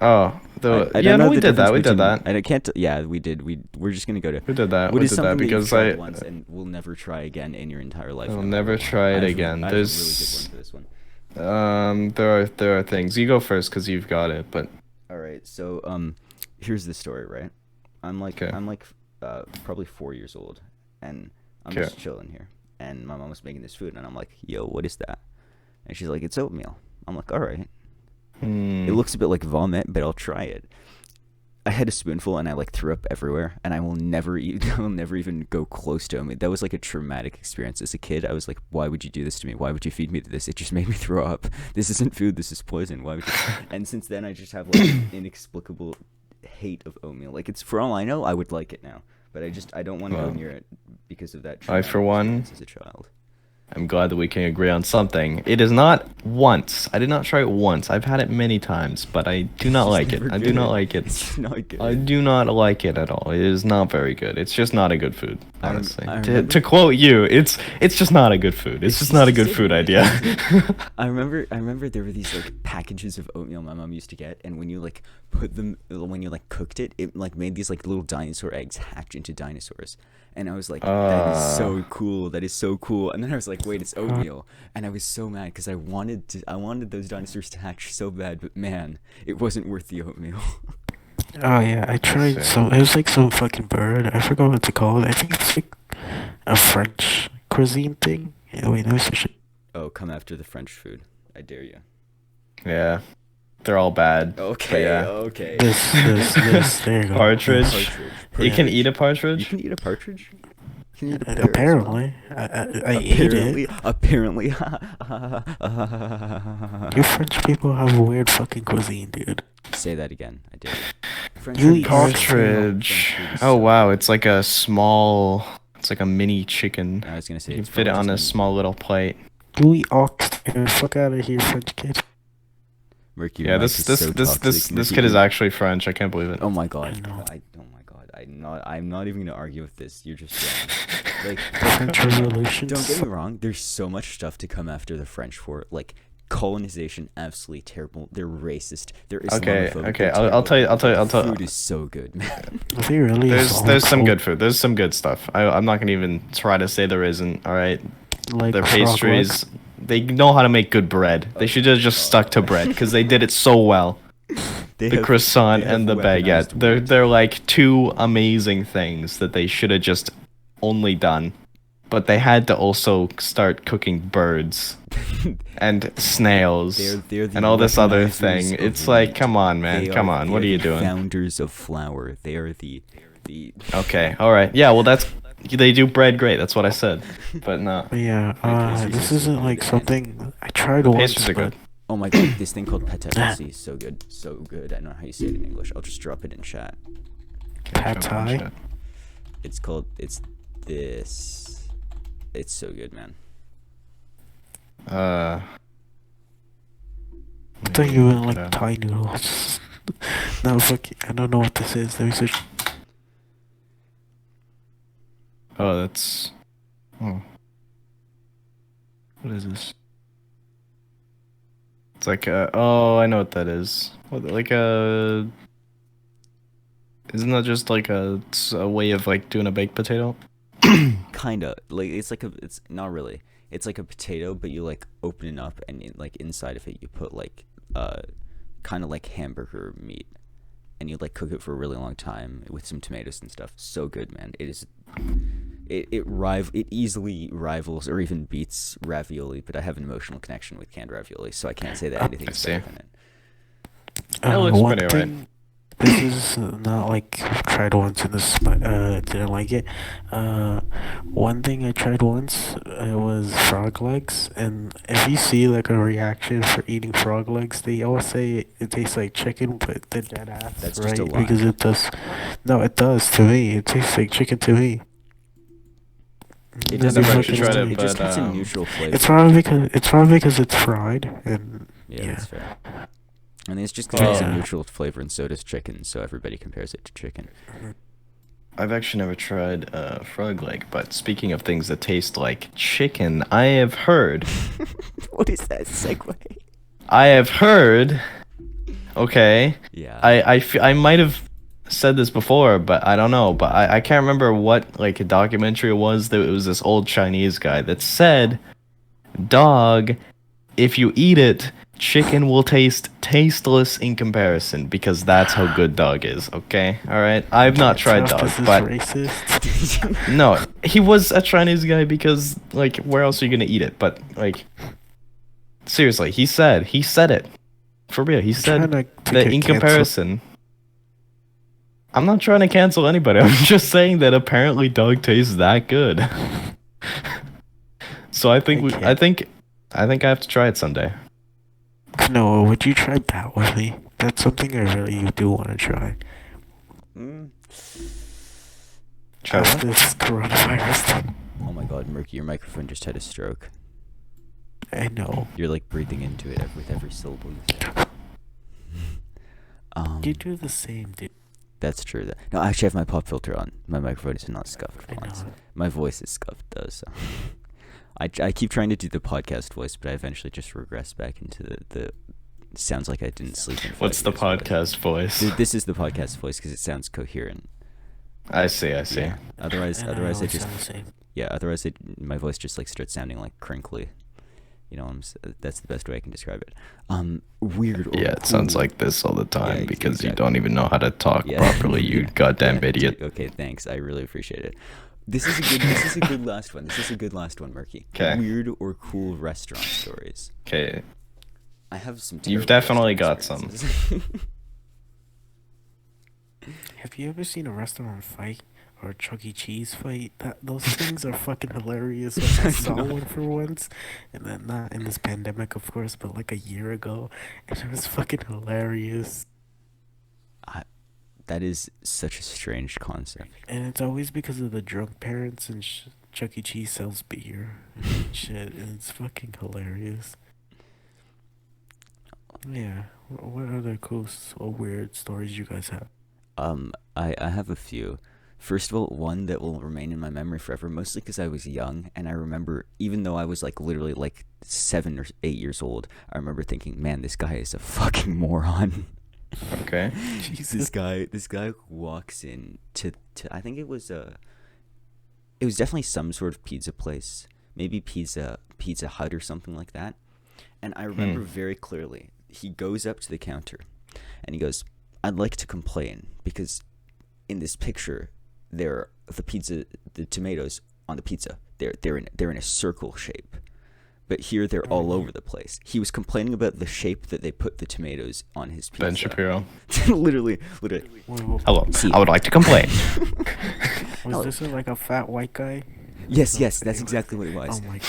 Oh, I yeah. don't know No, we the did that. difference We did between- that. And I can't. Yeah, we did. We're just gonna go to. We did that. What We is did something that that you've because tried once and will never try again in your entire life? I'll no never matter what? try it I have again. I have a really good one for this one. There are things. You go first because you've got it. But All right. So here's the story. Right. I'm like probably 4 years old, and I'm Okay. just chilling here, and my mom was making this food, and I'm like, "Yo, what is that?" And she's like, "It's oatmeal." I'm like, "All right." It looks a bit like vomit, but I'll try it. I had a spoonful and I like threw up everywhere, and I will never eat. I will never even go close to it. That was like a traumatic experience as a kid. I was like, "Why would you do this to me? Why would you feed me this? It just made me throw up. This isn't food. This is poison. Why would you?" And since then, I just have like inexplicable hate of oatmeal. Like it's for all I know, I would like it now, but I don't want to go Well, near it because of that. I, for traumatic one, experience as a child. I'm glad that we can agree on something. It is not once. I did not try it once. I've had it many times, but I do not like it. I do not like it. It's just not good. I do not like it at all. It is not very good. It's just not a good food, honestly. I To remember- quote you, it's just not a good food. It's just not a good food idea. I remember there were these like packages of oatmeal my mom used to get, and when you like when you like cooked it, it like made these like little dinosaur eggs hatch into dinosaurs. And I was like, that is so cool. That is so cool. And then I was like, wait, it's oatmeal. And I was so mad because I wanted those dinosaurs to hatch so bad, but man, it wasn't worth the oatmeal. Oh yeah, I tried some. It was like some fucking bird. I forgot what to call it. I think it's like a French cuisine thing. Yeah, wait, let me search it. Oh, come after the French food. I dare you. Yeah, they're all bad. Okay, yeah. okay. This. There you go. Partridge. You can eat a You partridge? can eat a partridge? You can eat a pear as well. Apparently, I ate it. Apparently. You French people have a weird fucking cuisine, dude. Say that again. I did. French You food eat is Partridge. French food is Oh so wow, good. it's like a small. It's like a mini chicken. I was gonna say You can it's fit it probably on a just small little plate. You eat oxtail. Fuck out of here, French kid. Murky, Yeah, your mic this is this so this toxic. this this Murky, kid is you- actually French. I can't believe it. Oh my god. I know. Oh my god. I'm not even gonna argue with this. You're just wrong. Like French Revolution. don't get me wrong, there's so much stuff to come after the French for. Like colonization, absolutely terrible. They're racist. They're Okay, Islamophobic. okay, they're I'll tell you. terrible. I'll tell. Food is so good, man. Are they really? There's some good food. There's some good stuff. I'm not gonna even try to say there isn't. All right, Like their frog pastries. They know how to make good bread. They should have just stuck to bread because they did it so well. They The have- croissant they have and the baguette. weaponized They're words. they're like two amazing things that they should have just only done. But they had to also start cooking birds and snails They're the and all this other weaponizers thing. of It's like, meat. come on, man, They come on. What are they you the doing? Founders of flour. They are the Okay, all right. Yeah, well, they do bread great. That's what I said. But no, But yeah, pastries this are so isn't like good. something I tried the once. pastries are but good. Oh my god, this thing called pate is so good. So good. I don't know how you say it in English. I'll just drop it in chat. Pad Thai? It's this. It's so good, man. I thought you meant Yeah. like Thai noodles. No, fuck it. I don't know what this is. Let me search. Oh, that's. Oh. What is this? It's like oh, I know what that is. What, like a. Isn't that just like it's a way of like doing a baked potato? Kinda like it's not really. It's like a potato, but you like open it up and like inside of it you put like kind of like hamburger meat, and you like cook it for a really long time with some tomatoes and stuff. So good, man. It is. It easily rivals or even beats ravioli, but I have an emotional connection with canned ravioli, so I can't say that anything's better than it. That looks One pretty alright. thing, this is not like I've tried once and this didn't like it. One thing I tried once it was frog legs, and if you see like a reaction for eating frog legs, they always say it tastes like chicken, but they're dead ass, That's right? just a lie. Because it does. No, it does to me. It tastes like chicken to me. It No, doesn't they Never fucking actually tried do. it, It just but gets a neutral flavor. It's probably because it's fried, and Yeah, that's fair. And it's just Oh. because it's a neutral flavor, and so does chicken, so everybody compares it to chicken. I've actually never tried frog leg. But speaking of things that taste like chicken, I have heard. What is that segue? I have heard. Okay. Yeah. I might have said this before, but I don't know. But I can't remember what like a documentary it was. That it was this old Chinese guy that said, "Dog, if you eat it, chicken will taste tasteless in comparison because that's how good dog is." Okay, all right. I've not tried dog, This is but racist. no, he was a Chinese guy because like where else are you gonna eat it? But like seriously, he said it for real. He said trying to that get in canceled. comparison. I'm not trying to cancel anybody. I'm just saying that apparently dog tastes that good. So I think Okay. I think I have to try it someday. No, would you try that with me? That's something I really do want to try. Mm. Try After what? this coronavirus thing. Oh my god, Murky, your microphone just had a stroke. I know. You're like breathing into it with every syllable you say. You do the same, dude. That's true. No, I actually have my pop filter on. My microphone is not scuffed I once. know. My voice is scuffed though, so I keep trying to do the podcast voice, but I eventually just regress back into the sounds like I didn't sleep in 5 What's the years voice. podcast voice? This is the podcast voice because it sounds coherent. I see. Yeah. Otherwise And I I always just sound the same. otherwise my voice just like starts sounding like crinkly. You know, that's the best way I can describe it. Weird. Or Yeah, it sounds cool. like this all the time Yeah, because you exactly. don't even know how to talk Yeah. properly, you goddamn Yeah, idiot. Okay, thanks. I really appreciate it. This is a good last one. This is a good last one, Murky. 'Kay. Weird or cool restaurant stories. Okay. I have some. You've terrible definitely restaurant got some. experiences. Have you ever seen a restaurant fight or a Chuck E. Cheese fight? Those things are fucking hilarious. Like, I saw one for once, and then not in this pandemic, of course, but like a year ago, and it was fucking hilarious. That is such a strange concept. And it's always because of the drunk parents, and Chuck E. Cheese sells beer and shit, and it's fucking hilarious. Yeah. What other cool or weird stories you guys have? I have a few. First of all, one that will remain in my memory forever, mostly because I was young, and I remember, even though I was like literally like 7 or 8 years old, I remember thinking, man, this guy is a fucking moron. Okay. This guy walks in to I think it was definitely some sort of pizza place, maybe Pizza Hut or something like that. And I remember very clearly, he goes up to the counter and he goes, "I'd like to complain because in this picture there the tomatoes on the pizza, they're in a circle shape. But here they're all over the place." He was complaining about the shape that they put the tomatoes on his pizza. Ben Shapiro. literally. Hello. See. I would like to complain. Was this like a fat white guy? Yes, that's exactly what it was. Oh my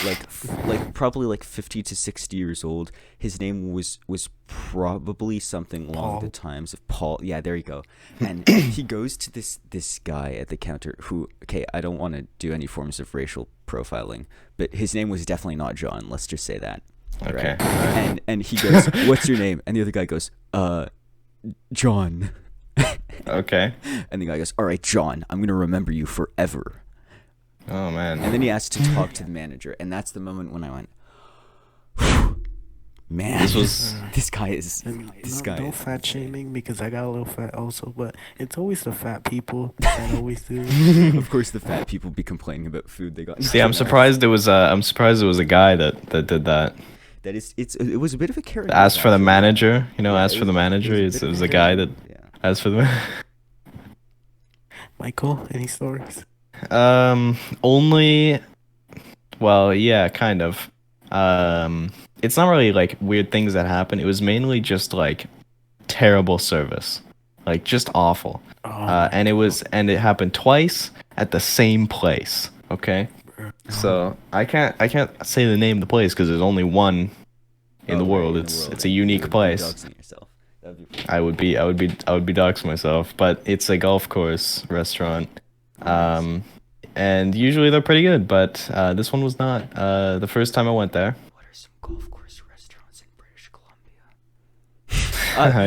Like probably like 50 to 60 years old. His name was probably something along the Paul. times of Paul. Yeah, there you go. And he goes to this guy at the counter who, okay, I don't want to do any forms of racial profiling, but his name was definitely not John. Let's just say that. Okay. Right? And he goes, "What's your name?" And the other guy goes, "John." Okay. And the guy goes, "All right, John, I'm gonna remember you forever." Oh man. And then he asked to talk to the manager, and that's the moment when I went, Man, This was this guy is And this no, guy no is fat insane. shaming because I got a little fat also, but it's always the fat people that always do it. Of course, the fat people be complaining about food they got. See, I'm surprised it was a guy that did that. That it was a bit of a character. Asked for the actually. manager, Yeah, asked for the manager. a It bit of was a a guy that character, yeah. asked for the. Michael, any stories? Only. Well, yeah, kind of. It's not really like weird things that happen. It was mainly just like terrible service, like just awful. Oh, And it happened twice at the same place. Okay, so I can't say the name of the place because there's only one in the world. It's a unique place. Doxing yourself. That'd be I would be doxing myself, but it's a golf course restaurant. And usually they're pretty good, but this one was not. The first time I went there. What are some golf course restaurants in British Columbia?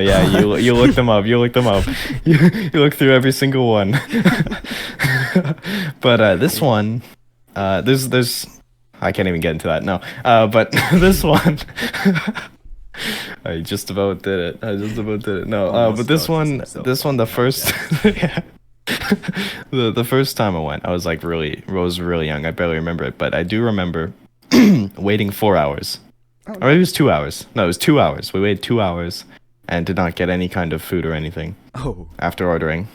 Yeah, you look them up. You look them up. You look through every single one. But this one, there's I can't even get into that. No. But this one. I just about did it. No, Almost but this doxed one, himself. the first, yeah. The first time I went, I was really young. I barely remember it, but I do remember waiting 4 hours. Oh, Or it was 2 hours. No, it was 2 hours. We waited 2 hours and did not get any kind of food or anything Oh, after ordering.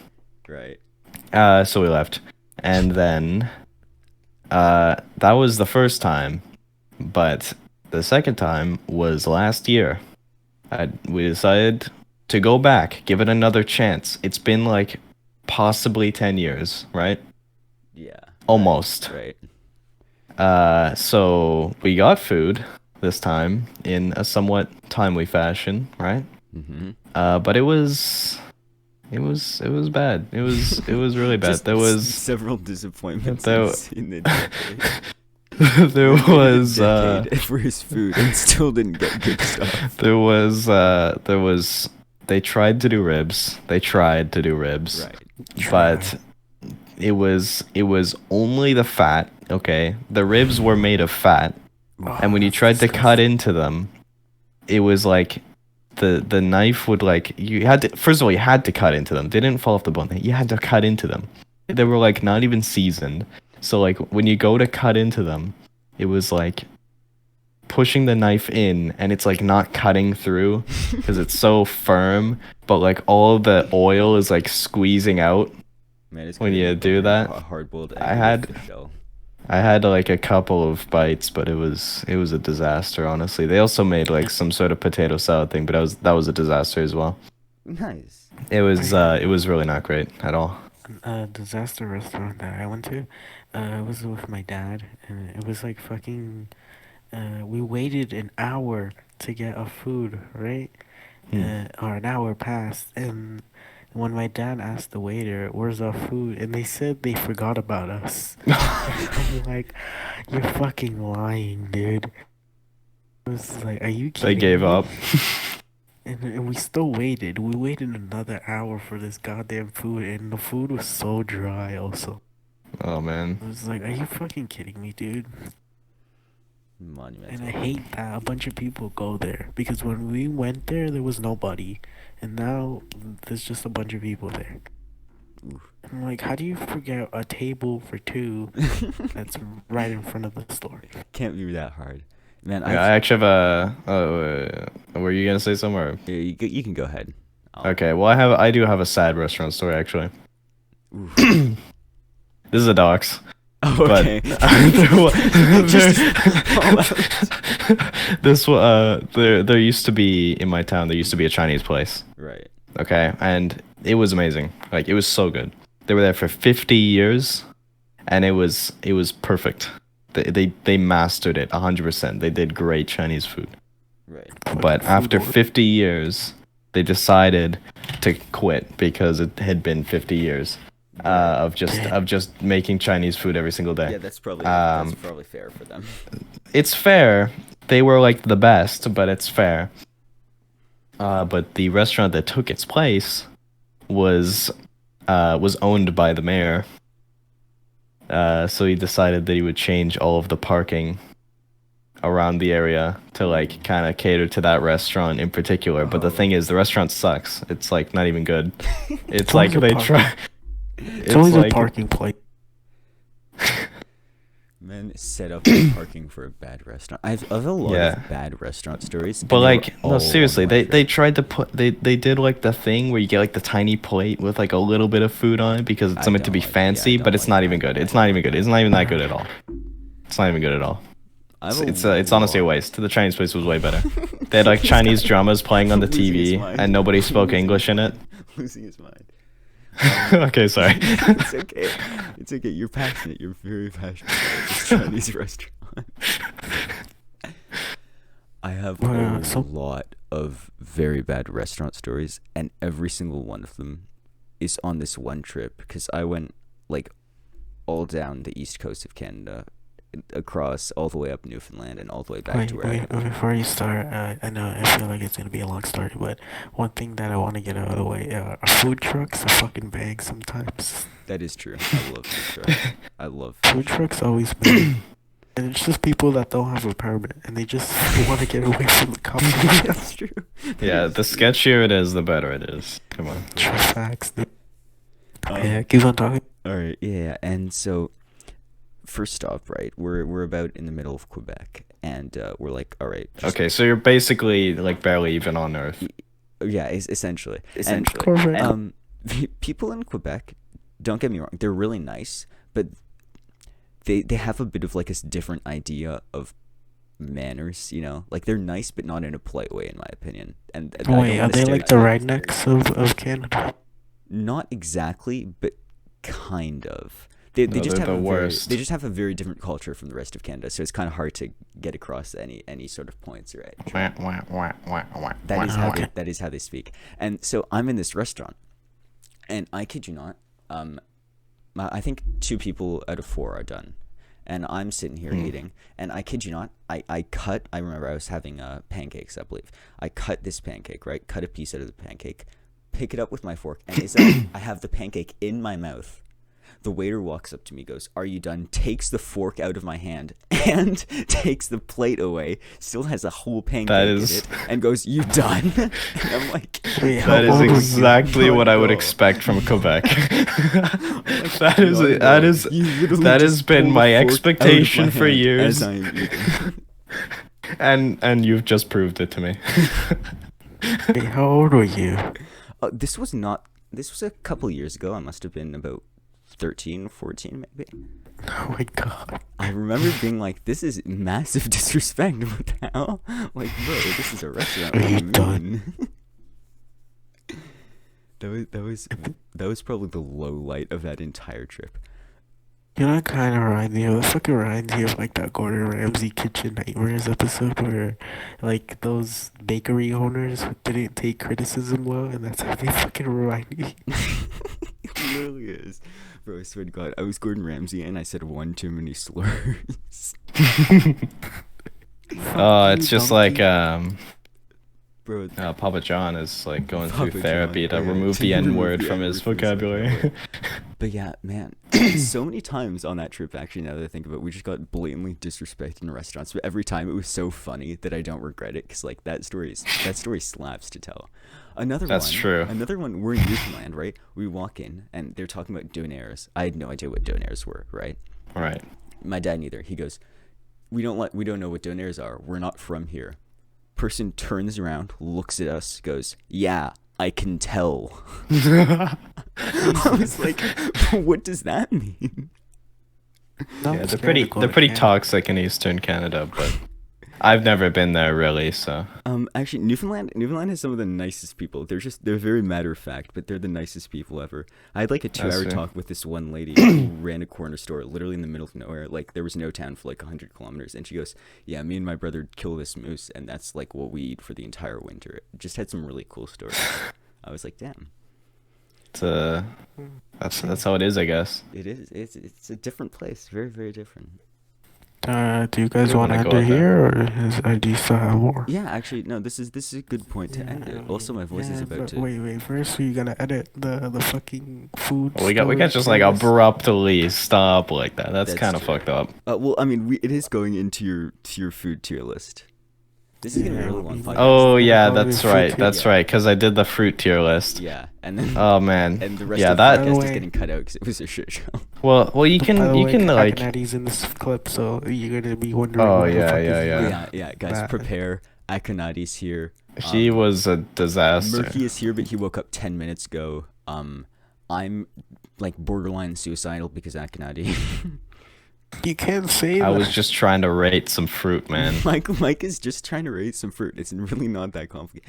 right. So we left, and then that was the first time, but the second time was last year. We decided to go back, give it another chance. It's been like possibly 10 years, right? Yeah. Almost. Right. So we got food this time in a somewhat timely fashion, right? Mm-hmm. But it was bad. It was really bad. Just There was several disappointments there- in the decade. there was Decade for his food and still didn't get good stuff. there was they tried to do ribs. Right. But it was only the fat, okay? The ribs were made of fat. And when you tried to cut into them, it was like the knife would like you had to first of all you had to cut into them. They didn't fall off the bone. You had to cut into them. They were like not even seasoned. So like when you go to cut into them, it was like pushing the knife in and it's like not cutting through because it's so firm, but like all the oil is like squeezing out. Man, it's When gonna you be do like that, a hard-boiled egg I with had- the shell. I had like a couple of bites, but it was a disaster, honestly. They also made like some sort of potato salad thing, but that was a disaster as well. Nice. It was really not great at all. A disaster restaurant that I went to, it was with my dad, and it was like fucking. We waited an hour to get our food, right? Or an hour passed, and when my dad asked the waiter, "Where's our food?" and they said they forgot about us. I'm like, "You're fucking lying, dude." I was like, "Are you kidding?" They gave me?" up. And we still waited. We waited another hour for this goddamn food, and the food was so dry. Also, Oh man. I was like, "Are you fucking kidding me, dude?" Monumental. And I hate that a bunch of people go there because when we went there was nobody, and now there's just a bunch of people there. Oof. I'm like, how do you forget a table for two that's right in front of the store? Can't be that hard. Man, Yeah, I actually have were you gonna say somewhere? Here, you can go ahead. Okay, well I do have a sad restaurant story actually. Oof. This is a dox. Oh, But okay. there used to be in my town. There used to be a Chinese place. Right. Okay, and it was amazing. Like it was so good. They were there for 50 years, and it was perfect. They mastered it 100%. They did great Chinese food. Right. But Food after order. 50 years, they decided to quit because it had been 50 years of just making Chinese food every single day. Yeah, that's probably fair for them. It's fair. They were like the best, but it's fair. But the restaurant that took its place was owned by the mayor. So he decided that he would change all of the parking around the area to like kind of cater to that restaurant in particular. But the thing is, the restaurant sucks. It's like not even good. It's like they try. It's always a parking place. Man, set up the parking for a bad restaurant. I've a lot of bad restaurant stories. But like, no, seriously, they tried to put they did like the thing where you get like the tiny plate with like a little bit of food on it because it's meant to be fancy, but it's not even good. It's not even good. It's not even that good at all. It's not even good at all. It's honestly a waste. The Chinese place was way better. They had like Chinese dramas playing on the TV, and nobody spoke English in it. Losing his mind. Okay, sorry. It's okay. It's okay. You're passionate. You're very passionate about this Chinese restaurant. I have a lot of very bad restaurant stories, and every single one of them is on this one trip because I went like all down the east coast of Canada, across all the way up Newfoundland and all the way back to where I before you start, I know I feel like it's gonna be a long story, but one thing that I want to get out of the way, food trucks are fucking big sometimes. That is true. I love food trucks. I love food trucks always big. And it's just people that don't have a permit and they just want to get away from the cops. That's true. Yeah, the sketchier it is, the better it is. Come on. True facts. Yeah, keep on talking. All right, yeah, and so first stop, right? We're about in the middle of Quebec, and we're like, all right. Okay, so you're basically like barely even on Earth. Yeah, essentially. And, people in Quebec, don't get me wrong, they're really nice, but they have a bit of like a different idea of manners, you know? Like they're nice, but not in a polite way, in my opinion. And wait, are they like the rednecks of Canada? Not exactly, but kind of. They just have they just have a very different culture from the rest of Canada, so it's kind of hard to get across any sort of points, right? That is how they speak. And so I'm in this restaurant, and I kid you not, I think 2 people out of 4 are done, and I'm sitting here eating, and I kid you not, I remember I was having pancakes, I believe. I cut this pancake, right? Cut a piece out of the pancake, pick it up with my fork, and I have the pancake in my mouth. The waiter walks up to me, goes, "Are you done?" Takes the fork out of my hand and takes the plate away. Still has a whole pancake in it, and goes, "You done?" And I'm like, that is exactly what I would expect from Quebec. That has been my expectation for years. And you've just proved it to me. Wait, how old were you? This was a couple years ago. I must have been about 13, 14 maybe. Oh my god. I remember being like, this is massive disrespect. What the hell? Like, bro, this is a restaurant. Are you done? That was probably the low light of that entire trip. You know, it kind of reminds me of like that Gordon Ramsay Kitchen Nightmares episode where like those bakery owners didn't take criticism well, and that's how they fucking remind me. It literally is. Bro, I swear to God, I was Gordon Ramsay and I said one too many slurs. It's just like bro, Papa John is like going through therapy to remove the N-word from his vocabulary. But yeah, man, so many times on that trip, actually, now that I think of it, we just got blatantly disrespected in restaurants. But every time it was so funny that I don't regret it, because like that story slaps to tell. That's true. Another one, we're in Newfoundland, right? We walk in and they're talking about donairs. I had no idea what donairs were, right? Right. My dad neither. He goes, we don't know what donairs are. We're not from here. Person turns around, looks at us, goes, "Yeah, I can tell." I was like, what does that mean? Yeah, they're pretty toxic in Eastern Canada, but I've never been there really, so. Actually, Newfoundland has some of the nicest people. They're very matter of fact, but they're the nicest people ever. I had like a 2-hour talk with this one lady who ran a corner store literally in the middle of nowhere. Like there was no town for like 100 kilometers, and she goes, "Yeah, me and my brother kill this moose, and that's like what we eat for the entire winter." It just had some really cool stories. I was like, damn. That's how it is, I guess. It is. It's a different place. Very, very different. Do you guys You want to wanna end go it out there? here, or do you still have more? Yeah, actually, no. This is a good point to end it. Also, my voice is about but to. wait. First, you gotta edit the fucking food. We can't just like storage list. abruptly stop like that. That's kind of true. fucked up. Well, I mean, it is going into your food tier list. This is gonna be a Yeah, really long podcast. Oh yeah, Probably that's fruit right. tier. That's right. Because I did the fruit tier list. Yeah, and then Oh man. and the rest Yeah, of the that. podcast is way- getting cut out because it was a shit show. Well, you By can the way, like. Akinati's in this clip, so you're gonna be wondering. Oh, what the yeah, fuck yeah, is yeah. Yeah, guys, that. prepare. Akonadi's here. He was a disaster. Murky is here, but he woke up 10 minutes ago. I'm like borderline suicidal because Akonadi. You can't say I that. was just trying to rate some fruit, man. Mike is just trying to raise some fruit. It's really not that complicated.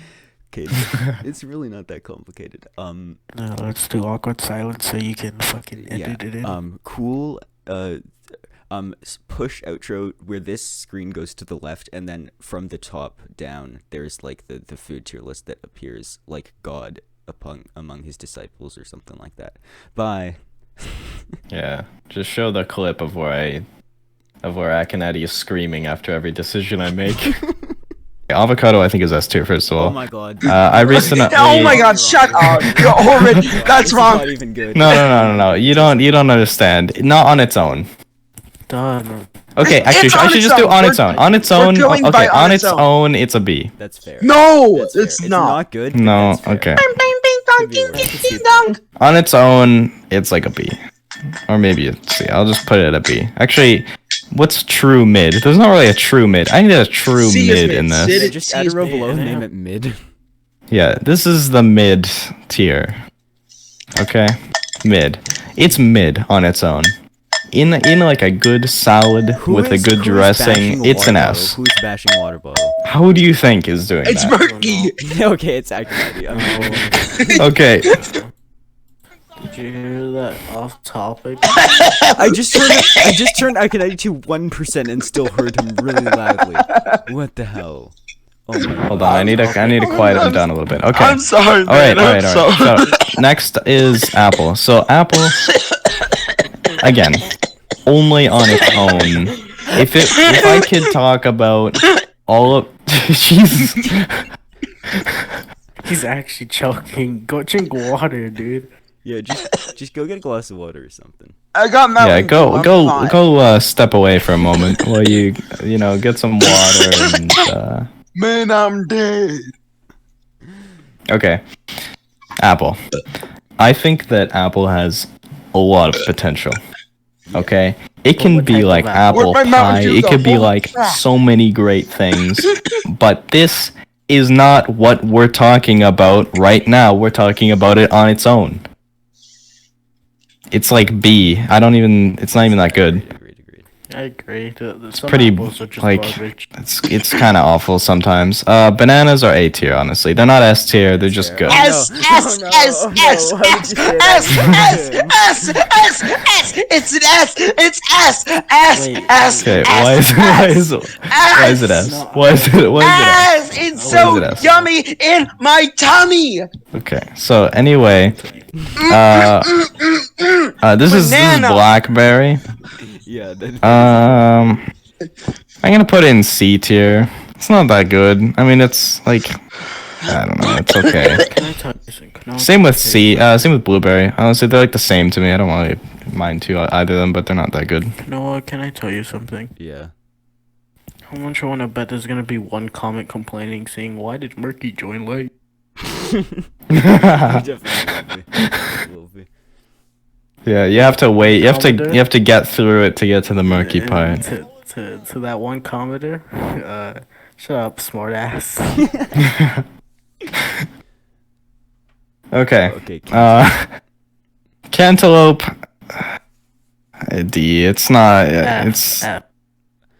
It's really not that complicated. No, let's do awkward silence so you can fucking edit it in. Cool. Push outro where this screen goes to the left, and then from the top down, there's like the food tier list that appears like God among his disciples or something like that. Bye. Yeah, just show the clip of where Akinati is screaming after every decision I make. Avocado, I think, is S tier, first of all. Oh my god. I recently. Oh my god, shut up! You're already. That's wrong. Not even good. No. You don't understand. Not on its own. Done. Okay, actually, It's I on should its just do own. on its own. On its We're own. going by Okay, on its own, it's a B. That's fair. No, That's fair. it's It's not. not good. But No, that's fair. okay. Bing, bing, bing, dong, ding, ding, ding, dong. On its own, it's like a B. Or maybe a C. I'll just put it at a B. Actually, what's true mid? There's not really a true mid. I need a true C is mid mid. in C this. is- Just C add a is row mid. below, Yeah. name it mid. Yeah, this is the mid tier. Okay, mid. It's mid on its own. In like a good salad with a good dressing, it's an S. Who's bashing water bottle? Who do you think is doing It's that? murky. Okay, it's Akonadi. Okay, Did you hear that off topic? I just turned Akonadi to 1% and still heard him really loudly. What the hell? Oh my god. hold on. I need to quiet him down a little bit. Okay. I'm sorry, All right. man. I'm sorry. So next is Apple. So Apple, again, only on its own. If I could talk about all of Jesus. He's actually choking. Go drink water, dude. Yeah, just go get a glass of water or something. I got Yeah, Mountain Dew, I'm fine. go. Step away for a moment while you get some water and. Man, I'm dead. Okay. Apple. I think that Apple has a lot of potential. Okay? It can what be type of like apple? apple Where'd my Mountain pie. Dew It go? could be Holy like crap. so many great things. But this is not what we're talking about right now. We're talking about it on its own. It's like B. It's not even that good. Agreed. I agree. It's Pretty like it's kind of awful sometimes. Bananas are A tier, honestly. They're not S tier. They're just good. S, No, S, no, S, no, S, how would S, you say S, that? S, S, S, it's an S, it's S, S, Wait, S, Okay, S, why is it S? S. Why is it S? S, it's Why so is it S? yummy in my tummy. Okay, so anyway, this is Banana. blackberry. Yeah. I'm gonna put it in C tier. It's not that good. I mean, it's like I don't know. It's okay. Can I tell you something? Same with C. Same with blueberry. Honestly, they're like the same to me. I don't really mind either of them, but they're not that good. You know what? Can I tell you something? Yeah. How much I want to bet there's gonna be one comment complaining saying, "Why did Murky join late?" Definitely will be. Yeah, you have to wait. You have to get through it to get to the murky And part. To that one commenter, shut up, smartass. Okay. Okay. Cantaloupe. D. It's not. It's.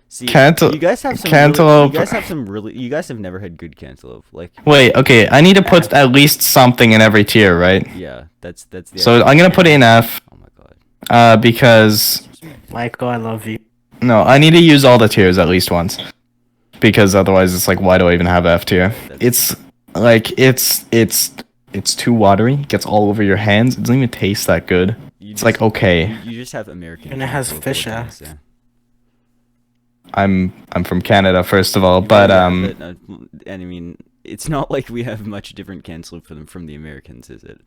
See, Cantal- you guys have some cantaloupe. Really, you guys have some really. You guys have never had good cantaloupe. Like, Wait. Okay. I need to put at least something in every tier, right? yeah, that's the. So I'm gonna put it in F. Oh my god. Because Michael, I love you. no, I need to use all the tiers at least once. Because otherwise, it's like, why do I even have F tier? It's like it's too watery. It gets all over your hands. It doesn't even taste that good. You It's just- like okay. You just have American. And it has cantaloupe, fish what can I ass. say? I'm from Canada first of all, but and I mean, it's not like we have much different cantaloupe from the Americans, is it?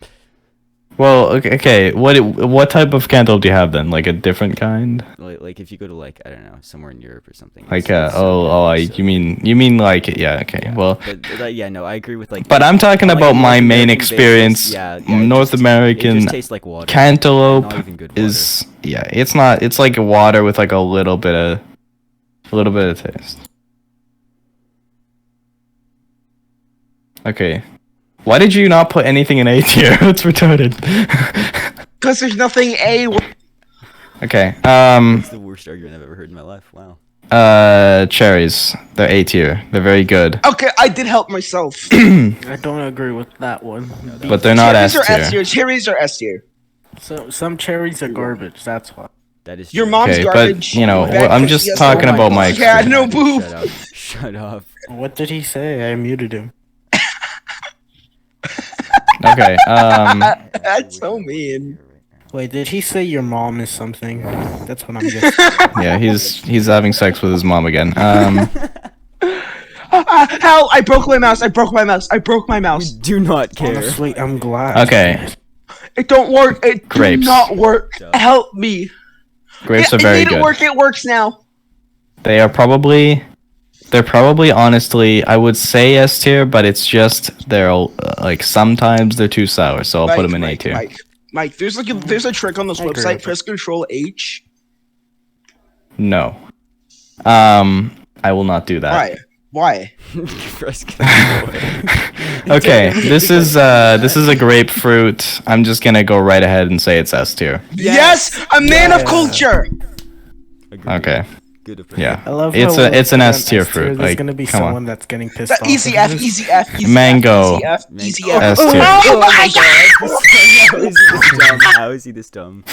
well, okay. What type of cantaloupe do you have then? Like a different kind? Like if you go to like I don't know somewhere in Europe or something. Like it's so you mean like yeah, okay. yeah. Well, But yeah, no, I agree with like. but I'm talking like about my North main American experience. basis, North it American just tastes like water. cantaloupe Not even good water. is it's not. It's like water with like a little bit of taste. Okay. Why did you not put anything in A tier? It's retarded. Because there's nothing A. Okay. That's the worst argument I've ever heard in my life. Wow. Cherries. They're A tier. They're very good. Okay, I did help myself. I don't agree with that one. But they're not Cherries S are S tier. tier. Cherries are S tier. So some cherries are garbage. That's why. That is Your true. mom's Okay, garbage. but you know, Bad I'm pussy, just yes, talking oh about my God. Yeah, experience. no boo. Shut up. Shut up. What did he say? I muted him. Okay. That's so mean. Wait, did he say your mom is something? That's what I'm guessing. Yeah, he's having sex with his mom again. Hell, I broke my mouse. I broke my mouse. I broke my mouse. Do not care. Honestly, I'm glad. Okay. It don't work. It Grapes. do not work. Help me. Grapes are It very made it good. work. It works now. They're probably honestly, I would say S tier, but it's just they're like sometimes they're too sour, so I'll put them in A tier. Mike, there's a trick on this agree website. with Press Control H. No. I will not do that. Why? Press control. Okay, this is a grapefruit. I'm just gonna go right ahead and say it's S tier. Yes, a man of culture. Agreed. Okay. Good opinion. Yeah. I love It's how it's an we're S tier on fruit. There's Like, gonna be come someone on. that's getting pissed off. Easy at F, this. easy F, easy Mango. F, easy F, easy Mango. F. S tier. Oh my God! How is he this dumb?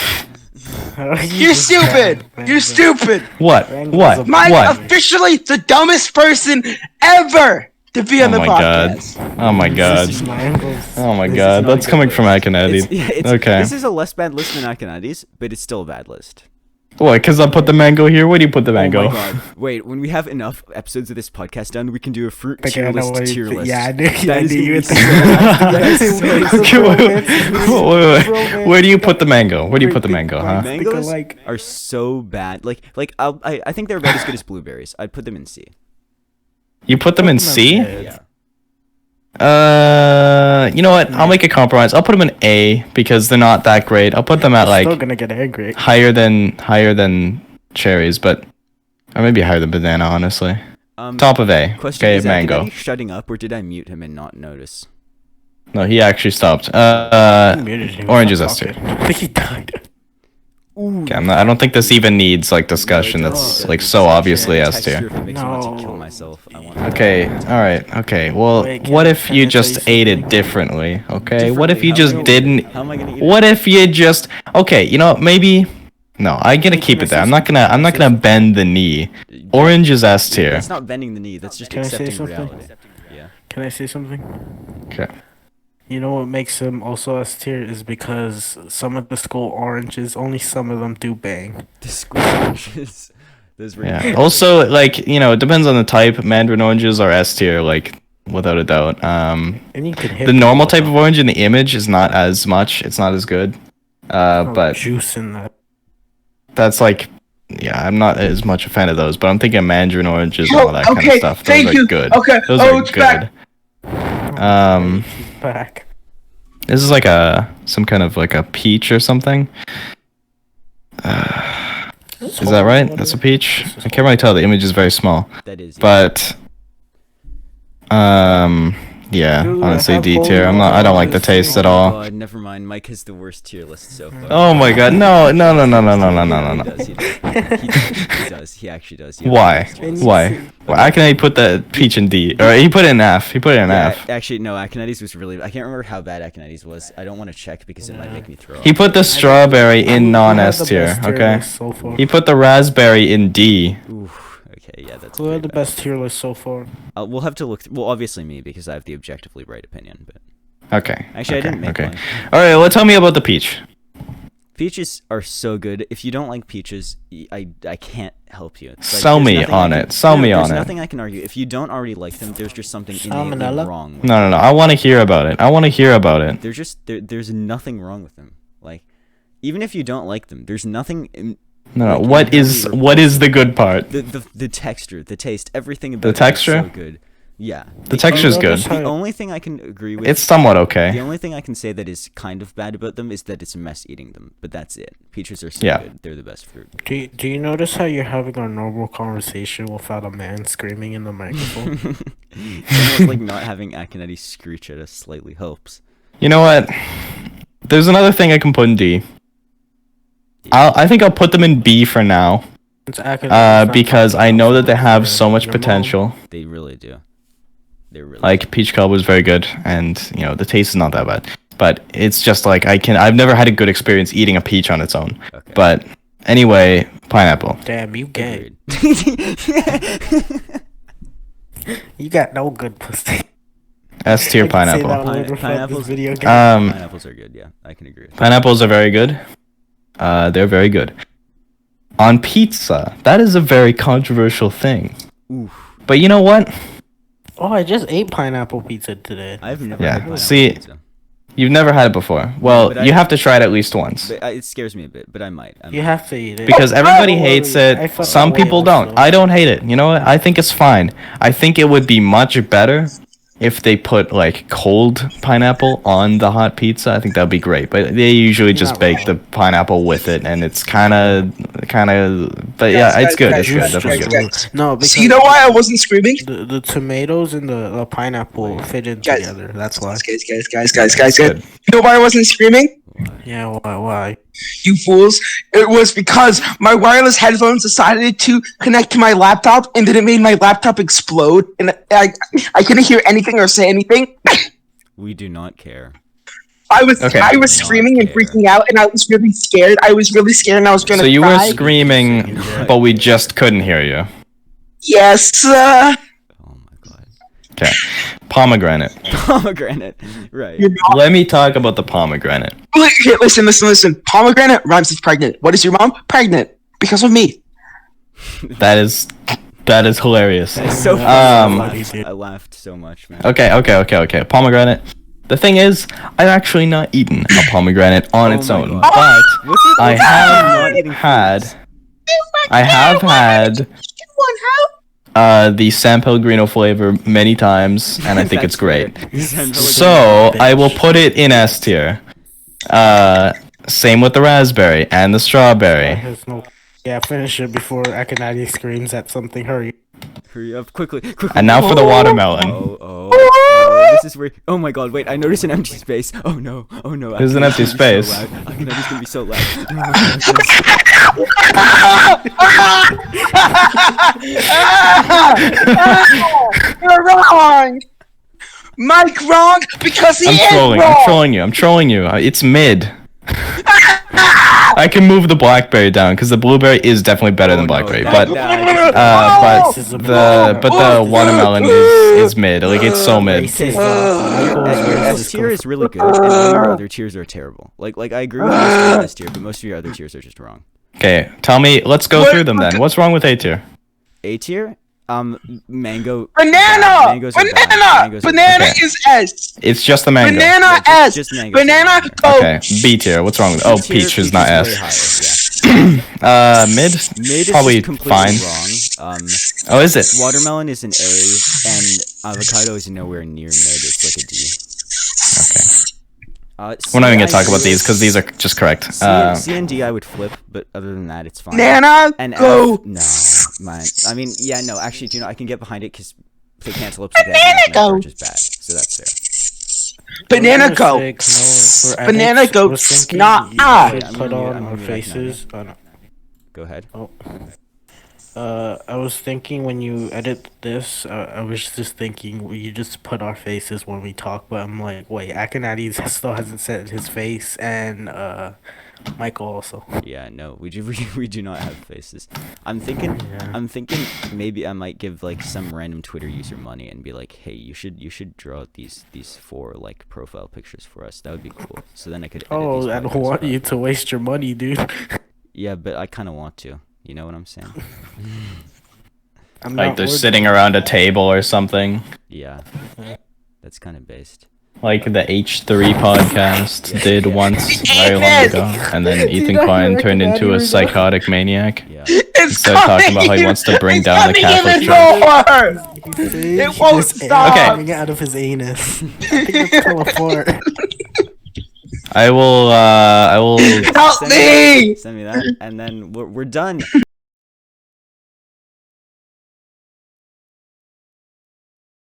You're stupid. You're stupid. What? What? Mike, What? officially the dumbest person ever to be on the Oh my god. podcast. Oh my god. This is my angles. Oh my This is god. not a That's good coming list. from Akinadi. Okay. This is a less bad list than Akinadi's, but it's still a bad list. What? Because I put the mango here? Where do you put the mango? Oh my god. Wait, when we have enough episodes of this podcast done, we can do a fruit Okay, tier I know list what tier you list. Yeah, I knew, That I is knew gonna you be would so- think. Wait. Where do you put the mango? Where do you put the mango, huh? Mangoes like- are so bad. I think they're about as good as blueberries. I'd put them in C. You put them in C? Yeah. You know what? I'll make a compromise. I'll put them in A because they're not that great. I'll put them at Still like gonna get angry. higher than cherries, but or maybe higher than banana, honestly. Top of A. Question: Okay, is mango. Akinadi shutting up, or did I mute him and not notice? No, he actually stopped. Muted him. Orange is Stop S tier. talking. I think he died. Okay, I don't think this even needs like discussion. That's like so obviously S tier. It makes me want to No. kill myself. I want Okay, alright, okay. Well, Wait, what can- if can you I tell just you ate it something? differently? Okay, what if you How just am I gonna eat didn't? it? How am I gonna eat it? What if you just? Okay, you know maybe. No, I'm gonna keep it there. I'm not gonna bend the knee. Orange is S tier. That's not bending the knee. That's just Can I say accepting something? reality. Yeah. Can I say something? Okay. You know what makes them also S tier is because some of the school oranges, only some of them do bang. The squishes. Those were Yeah. Also, like it depends on the type. Mandarin oranges are S tier, like without a doubt. And you can hit The normal people type of orange in the image is not as much. It's not as good. with But juice in that. that's like, yeah, I'm not as much a fan of those. But I'm thinking Mandarin oranges and all that kind of okay, stuff. Those thank are you. good. Okay, Those oh, are it's back. good. He's back. This is like some kind of like a peach or something. Is that right? That's a peach. I can't really tell. The image is very small. That is. But yeah, Dude, honestly, I have D tier. I don't like the taste at all. God, never mind. Mike has the worst tier list so far. Oh my god, no. He does. He does. He actually does. He Why? has the worst tier list. Why? Why can he put the peach in D? Or he put it in F. He put it in Yeah, F. actually, no. Akinadi's was really. I can't remember how bad Akinadi's was. I don't want to check because it might make me throw up. He put the strawberry in non-S tier, okay? So far. He put the raspberry in D. Ooh, okay, yeah, that's. Who had pretty the bad. best tier list so far? We'll have to look. Well, obviously me because I have the objectively right opinion. But Okay. actually, okay, I didn't make okay. one. All right. Well, tell me about the peach. Peaches are so good. If you don't like peaches, I can't help you. It's like, Sell there's me nothing on I it. Sell me there's on it. nothing I can argue. If you don't already like them, there's just something innately Salmonella? wrong. With No. I want to hear about it. I want to hear about it. They're just there's nothing wrong with them. Like, even if you don't like them, there's nothing. No. like, What inherently is the good part? the texture, the taste, everything about The texture? it is so good. Yeah. The texture's good. The only thing I can agree with. It's somewhat The okay. only thing I can say that is kind of bad about them is that it's a mess eating them. But that's it. Peaches are so Yeah. good. They're the best fruit. Do you notice how you're having a normal conversation without a man screaming in the microphone? It's almost like not having Akinetti screech at us slightly helps. You know what? There's another thing I can put in D. I think I'll put them in B for now. It's academic Because I know that they have for so much your mom. potential. They really do. They're really Like peach cobbler was very good, and the taste is not that bad. But it's just like I've never had a good experience eating a peach on its own. Okay. But anyway, pineapple. Damn, you gay. Agreed. You got no good pussy. S tier I can say pineapple. that word without Pineapples. this video game. Pineapples are good. Yeah, I can agree. Pineapples are very good. They're very good. On pizza, that is a very controversial thing. Oof. But you know what? Oh, I just ate pineapple pizza today. I've never Yeah, had pineapple see- pizza. You've never had it before. Well, but you I- have to try it at least once. But, it scares me a bit, but I might. You have to eat it. Because everybody Don't hates worry, it. I felt Some that way people also. don't. I don't hate it. You know what? I think it's fine. I think it would be much better if they put like cold pineapple on the hot pizza. I think that would be great. But they usually just Not bake wrong. the pineapple with it, and it's kind of. But yeah, Guys, it's good. guys, It's good. guys, Definitely good. guys. No, because So you know why I wasn't screaming? the tomatoes and the pineapple fit in Guys. together. That's why. Guys. Good. You know why I wasn't screaming? Yeah, why? You fools. It was because my wireless headphones decided to connect to my laptop, and then it made my laptop explode, and I couldn't hear anything or say anything. We do not care. I was Okay. screaming and Not care. freaking out, and I was really scared. I was really scared, and I was gonna So you were cry. screaming, but we just couldn't hear you. Yes. Oh my god. Okay. Pomegranate. Pomegranate. Right. Your mom. Let me talk about the pomegranate. Here, listen. Pomegranate rhymes with pregnant. What is your mom? Pregnant because of me. That is hilarious. It's so Um, funny. I laughed so much, man. Okay. Pomegranate. The thing is, I've actually not eaten a pomegranate on Oh its my own, God. but What's it? I what's it have not eating had foods? the San Pellegrino flavor many times, and I think it's That's great. fair. So I will put it in S tier. Same with the raspberry and the strawberry. There's no. Yeah, finish it before Akanadi screams at something. Hurry. Hurry up, quickly. And now for the watermelon. Oh, this is where. Oh my god, wait, I noticed an empty space. Oh no. There's an Akinett's empty gonna be space. So loud. Akinett's gonna be so loud. Oh my You're wrong. Mike wrong because he I'm is trolling. wrong. I'm trolling you. It's mid. I can move the blackberry down because the blueberry is definitely better than blackberry, but the watermelon is mid. Like it's so mid. S tier is really good, and all your other tiers are terrible. Like I agree with most of your S tier, but most of your other tiers are just wrong. Okay, tell me. Let's go through them then. What's wrong with A tier? A tier, mango. Banana. Mangoes are bad. Banana. Mangoes are Banana Okay. is S. It's just the mango. Banana Yeah, S. just mangoes. Banana go. Okay, B tier. What's wrong with? Oh, Tier- peach is not way S. higher, Mid. yeah. Mid is Probably just completely fine. wrong. Oh, is it? Watermelon is an A, and avocado is nowhere near mid. It's like a D. Okay. C, We're not even I gonna talk about agree these because these are just correct. C and D I would flip, but other than that, it's fine. Banana And go. F, no, man. I mean, yeah, no. Actually, do you know I can get behind it because the cantaloupe is go. just bad, so that's fair. Banana Number go. 6, no, for Banana edits, go. was thinking Nah, you ah. should I'm put gonna mute- on I'm our gonna mute faces. Oh, no. Go ahead. Oh. I was thinking when you edit this, I was just thinking you just put our faces when we talk, but I'm like, wait, Akinati's still hasn't said his face, and Michael also. Yeah, no, we do not have faces. I'm thinking maybe I might give like some random Twitter user money and be like, hey, you should draw these 4 like profile pictures for us. That would be cool. So then I could. Edit these I don't podcasts want you properly. to waste your money, dude. Yeah, but I kind of want to. You know what I'm saying? I'm Like not they're worried sitting about around a that. table or something. Yeah, that's kind of based. Like the H3 podcast did once very long ago, and then Ethan Klein turned into a psychotic maniac. Yeah. It's Instead of talking about how he wants to bring It's down the coming Catholic even Church. more. It won't stop. Okay. Coming out of his anus. I think that's teleport. I will Help me! Send me that, and then we're done.